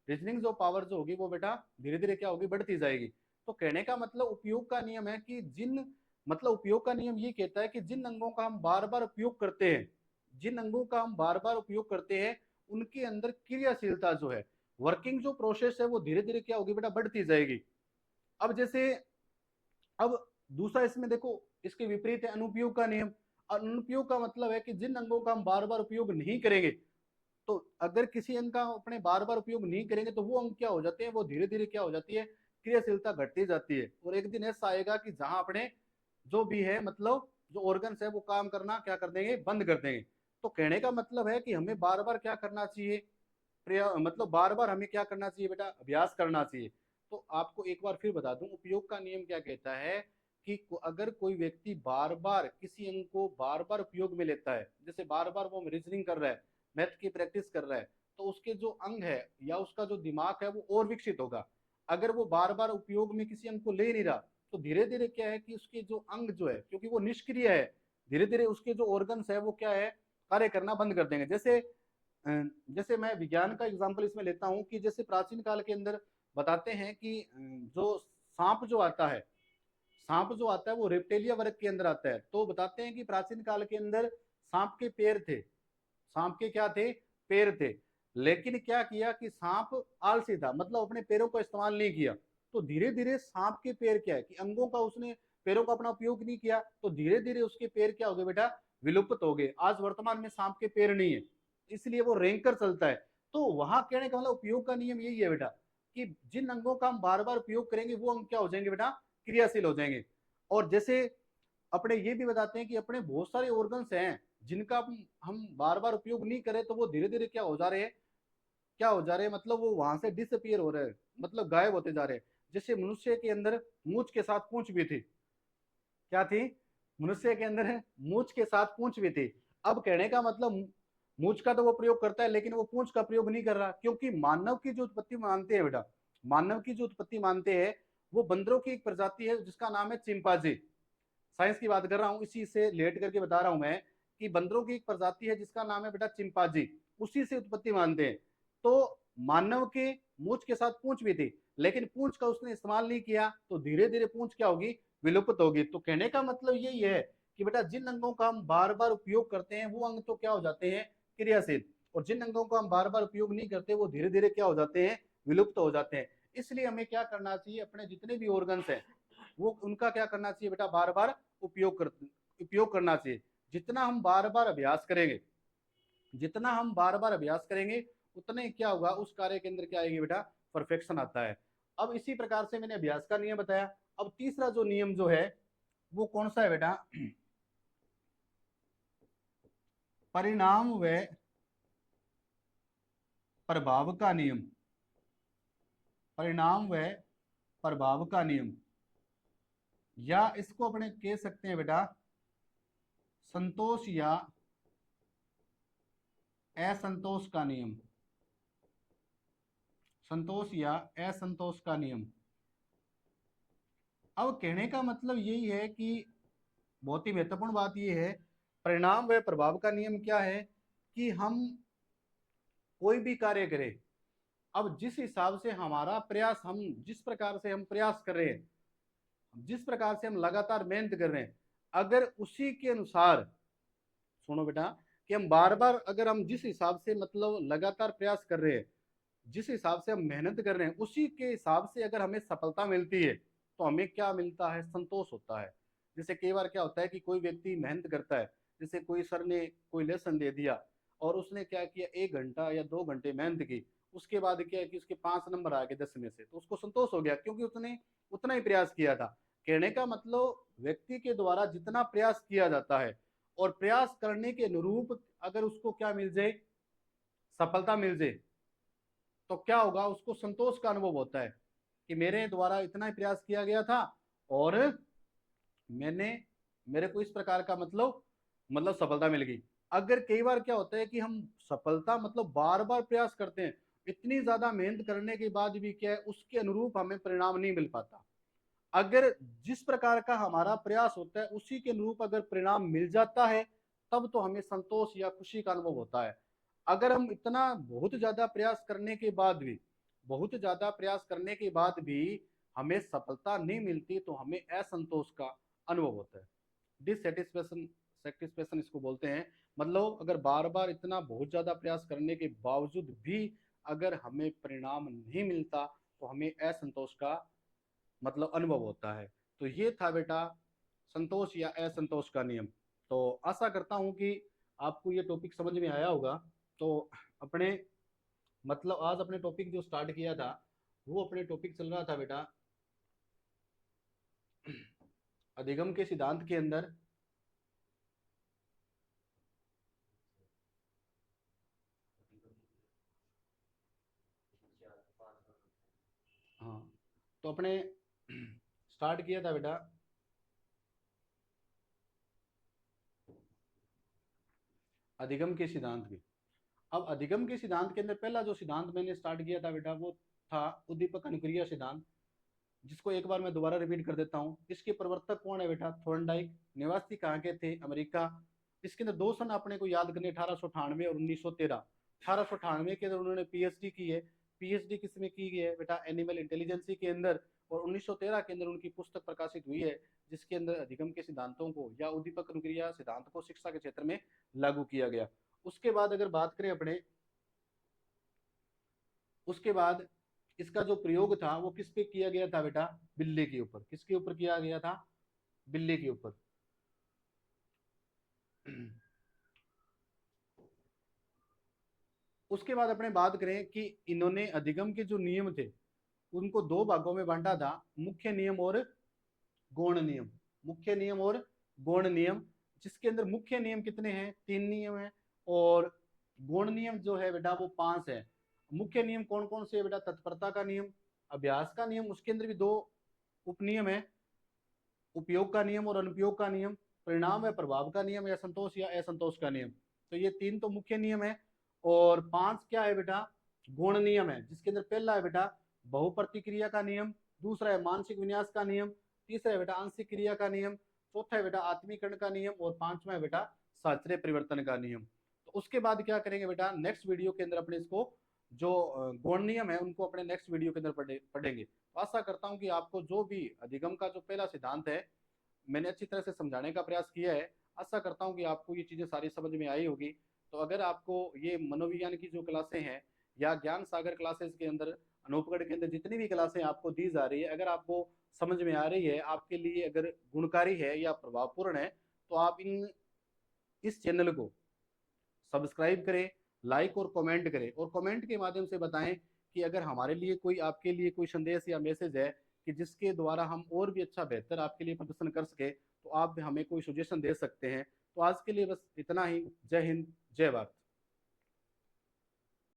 रीजनिंग जो पावर जो होगी वो बेटा धीरे धीरे क्या होगी, बढ़ती जाएगी। तो कहने का मतलब उपयोग का नियम है कि जिन मतलब उपयोग का नियम ये कहता है कि जिन अंगों का हम बार बार उपयोग करते हैं, जिन अंगों का हम बार बार उपयोग करते हैं उनके अंदर क्रियाशीलता जो है, वर्किंग जो प्रोसेस है वो धीरे धीरे क्या होगी बेटा, बढ़ती जाएगी। अब जैसे अब दूसरा इसमें देखो इसके विपरीत है अनुपयोग का नियम। अनुपयोग का मतलब है कि जिन अंगों का हम बार बार उपयोग नहीं करेंगे, तो अगर किसी अंग का अपने बार बार उपयोग नहीं करेंगे तो वो अंग क्या हो जाते हैं, वो धीरे धीरे क्या हो जाती है, क्रियाशीलता घटती जाती है। और एक दिन ऐसा आएगा कि जहां अपने जो भी है मतलब जो ऑर्गन्स है वो काम करना क्या कर देंगे, बंद कर देंगे। तो कहने का मतलब है कि हमें बार बार क्या करना चाहिए, मतलब बार बार हमें क्या करना चाहिए बेटा, अभ्यास करना चाहिए। तो आपको एक बार फिर बता दूं उपयोग का नियम क्या कहता है कि अगर कोई व्यक्ति बार बार किसी अंग को बार बार उपयोग में लेता है, जैसे बार बार वो रीजनिंग कर रहा है, मैथ की प्रैक्टिस कर रहा है, तो उसके जो अंग है या उसका जो दिमाग है वो और विकसित होगा। अगर वो बार बार उपयोग में किसी अंग को ले नहीं रहा तो धीरे धीरे क्या है कि उसके जो अंग जो है, क्योंकि वो निष्क्रिय है, धीरे धीरे उसके जो ऑर्गन्स है वो क्या है, कार्य करना बंद कर देंगे। जैसे मैं विज्ञान का एग्जांपल इसमें लेता हूं कि जैसे प्राचीन काल के अंदर बताते हैं कि जो सांप जो आता है, सांप जो आता है वो रेप्टेलिया वर्ग के अंदर आता है। तो बताते हैं कि प्राचीन काल के अंदर सांप के पैर थे, सांप के क्या थे, पैर थे। लेकिन क्या किया कि सांप आलसी था, मतलब अपने पैरों का इस्तेमाल नहीं किया। तो धीरे धीरे सांप के पैर क्या है कि अंगों का उसने पैरों का अपना उपयोग नहीं किया, तो धीरे धीरे उसके पैर क्या हो गए बेटा, विलुप्त हो गए। आज वर्तमान में सांप के पैर नहीं है, इसलिए वो रेंकर चलता है। तो वहां कहने का मतलब उपयोग का नियम यही है बेटा कि जिन अंगों का हम बार बार उपयोग करेंगे वो अंग क्या हो जाएंगे बेटा, क्रियाशील हो जाएंगे। और जैसे अपने ये भी बताते हैं कि अपने बहुत सारे ऑर्गन्स हैं जिनका हम बार बार उपयोग नहीं करें तो वो धीरे धीरे क्या हो जा रहे हैं, क्या हो जा रहे हैं, मतलब वो वहां से डिसअपियर हो रहे हैं, मतलब गायब होते जा रहे हैं। जैसे मनुष्य के अंदर मूछ के साथ पूंछ भी थी, क्या थी, मनुष्य के अंदर मूछ के साथ पूंछ भी थी। अब कहने का मतलब मूछ का तो वो प्रयोग करता है लेकिन वो पूंछ का प्रयोग नहीं कर रहा, क्योंकि मानव की जो उत्पत्ति मानते हैं बेटा, मानव की जो उत्पत्ति मानते हैं वो बंदरों की एक प्रजाति है जिसका नाम है चिंपांजी। साइंस की बात कर रहा हूँ, इसी से लेट करके बता रहा हूं मैं कि बंदरों की एक प्रजाति है जिसका नाम है बेटा चिंपांजी, उसी से उत्पत्ति मानते हैं। तो मानव के मूछ के साथ पूंछ भी थी लेकिन पूंछ का उसने इस्तेमाल नहीं किया, तो धीरे धीरे पूंछ क्या होगी, विलुप्त होगी। तो कहने का मतलब यही है कि बेटा जिन अंगों का हम बार बार उपयोग करते हैं वो अंग तो क्या हो जाते हैं, क्रियाशील। और जिन अंगों का हम बार बार उपयोग नहीं करते वो धीरे धीरे क्या हो जाते हैं, विलुप्त हो जाते हैं। इसलिए हमें क्या करना चाहिए, अपने जितने भी ऑर्गन्स हैं वो उनका क्या करना चाहिए बेटा, बार बार उपयोग करना चाहिए। जितना हम बार बार अभ्यास करेंगे, जितना हम बार बार अभ्यास करेंगे उतना ही क्या होगा, उस कार्य के अंदर क्या आएगी बेटा, परफेक्शन आता है। अब इसी प्रकार से मैंने अभ्यास का नियम बताया। अब तीसरा जो नियम जो है वो कौन सा है बेटा, परिणाम व प्रभाव का नियम। परिणाम व प्रभाव का नियम, या इसको अपने कह सकते हैं बेटा संतोष या असंतोष का नियम। संतोष या असंतोष का नियम। अब कहने का मतलब यही है कि बहुत ही महत्वपूर्ण बात यह है, परिणाम व प्रभाव का नियम क्या है कि हम कोई भी कार्य करें, अब जिस हिसाब से हमारा प्रयास, हम जिस प्रकार से हम प्रयास कर रहे हैं, जिस प्रकार से हम लगातार मेहनत कर रहे हैं, अगर उसी के अनुसार, सुनो बेटा, कि हम बार बार अगर हम जिस हिसाब से मतलब लगातार प्रयास कर रहे हैं, जिस हिसाब से हम मेहनत कर रहे हैं, उसी के हिसाब से अगर हमें सफलता मिलती है तो हमें क्या मिलता है, संतोष होता है। जैसे कई बार क्या होता है कि कोई व्यक्ति मेहनत करता है, जैसे कोई सर ने कोई लेसन दे दिया और उसने क्या किया, 1 घंटा या 2 घंटे मेहनत की, उसके बाद क्या है कि उसके 5 नंबर आ गए 10 में से, तो उसको संतोष हो गया क्योंकि उसने उतना ही प्रयास किया था। कहने का मतलब व्यक्ति के द्वारा जितना प्रयास किया जाता है और प्रयास करने के अनुरूप अगर उसको क्या मिल जाए, सफलता मिल जाए, तो क्या होगा, उसको संतोष का अनुभव होता है कि मेरे द्वारा इतना ही प्रयास किया गया था और मैंने, मेरे को इस प्रकार का मतलब सफलता मिल गई। अगर कई बार क्या होता है कि हम सफलता मतलब बार बार प्रयास करते हैं, इतनी ज्यादा मेहनत करने के बाद भी क्या है, उसके अनुरूप हमें परिणाम नहीं मिल पाता। अगर जिस प्रकार का हमारा प्रयास होता है उसी के अनुरूप अगर परिणाम मिल जाता है, तब तो हमें संतोष या खुशी का अनुभव होता है। अगर हम इतना बहुत ज्यादा प्रयास करने के बाद भी, बहुत ज्यादा प्रयास करने के बाद भी हमें सफलता नहीं मिलती, तो हमें असंतोष का अनुभव होता है। डिससेटिस्फेक्शन, सेटिस्फेक्शन इसको बोलते हैं। मतलब अगर बार बार इतना बहुत ज्यादा प्रयास करने के बावजूद भी अगर हमें परिणाम नहीं मिलता, तो हमें असंतोष का मतलब अनुभव होता है। तो ये था बेटा संतोष या असंतोष का नियम। तो आशा करता हूं कि आपको ये टॉपिक समझ में आया होगा। तो अपने मतलब आज अपने टॉपिक जो स्टार्ट किया था, वो अपने टॉपिक चल रहा था बेटा अधिगम के सिद्धांत के अंदर। हाँ, तो अपने स्टार्ट किया था बेटा अधिगम के सिद्धांत की। अब अधिगम के सिद्धांत के अंदर पहला जो सिद्धांत मैंने स्टार्ट किया था बेटा, वो था उद्दीपक अनुक्रिया सिद्धांत, जिसको एक बार मैं दोबारा रिपीट कर देता हूँ। इसके प्रवर्तक कौन है बेटा, थॉर्नडाइक। निवासी कहाँ के थे, अमेरिका। इसके अंदर दो सन अपने को याद करने, 1898 और 1913। 1898 के अंदर उन्होंने पीएचडी की है। पीएचडी किसमें की गई है बेटा, एनिमल इंटेलिजेंसी के अंदर। और 1913 के अंदर उनकी पुस्तक प्रकाशित हुई है, जिसके अंदर अधिगम के सिद्धांतों को या उद्दीपक अनुक्रिया सिद्धांत को शिक्षा के क्षेत्र में लागू किया गया। उसके बाद अगर बात करें अपने, उसके बाद इसका जो प्रयोग था वो किस पे किया गया था बेटा, बिल्ली के ऊपर। किसके ऊपर किया गया था, बिल्ली के ऊपर। उसके बाद अपने बात करें कि इन्होंने अधिगम के जो नियम थे उनको दो भागों में बांटा था, मुख्य नियम और गौण नियम। मुख्य नियम और गौण नियम, जिसके अंदर मुख्य नियम कितने हैं, 3 नियम है, और गौण नियम जो है बेटा वो 5 है। मुख्य नियम कौन कौन से है बेटा, तत्परता का नियम, अभ्यास का नियम, उसके अंदर भी 2 उपनियम है, उपयोग का नियम और अनुपयोग का नियम, परिणाम है प्रभाव का नियम, या संतोष या असंतोष का नियम। तो ये 3 तो मुख्य नियम है। और 5 क्या है बेटा, गौण नियम है, जिसके अंदर पहला है बेटा बहुप्रतिक्रिया का नियम, दूसरा है मानसिक विन्यास का नियम, तीसरा है बेटा आंशिक क्रिया का नियम, चौथा है बेटा आत्मीकरण का नियम, और 5वां है बेटा शास्त्रीय परिवर्तन का नियम। तो उसके बाद क्या करेंगे बेटा, नेक्स्ट वीडियो के अंदर अपने इसको जो गौण नियम है उनको अपने नेक्स्ट वीडियो के अंदर पढ़ेंगे। तो आशा करता हूं कि आपको जो भी अधिगम का जो पहला सिद्धांत है मैंने अच्छी तरह से समझाने का प्रयास किया है। आशा करता हूं कि आपको ये चीज़ें सारी समझ में आई होगी। तो अगर आपको ये मनोविज्ञान की जो क्लासें हैं या ज्ञान सागर क्लासेस के अंदर, अनूपगढ़ के अंदर जितनी भी क्लासें आपको दी जा रही है, अगर आपको समझ में आ रही है, आपके लिए अगर गुणकारी है या प्रभावपूर्ण है, तो आप इन इस चैनल को सब्सक्राइब करें, लाइक और कमेंट करें, और कमेंट के माध्यम से बताएं कि अगर हमारे लिए कोई, आपके लिए कोई संदेश या मैसेज है कि जिसके द्वारा हम और भी अच्छा बेहतर आपके लिए प्रदर्शन कर सके, तो आप हमें कोई सजेशन दे सकते हैं। तो आज के लिए बस इतना ही। जय हिंद, जय भारत।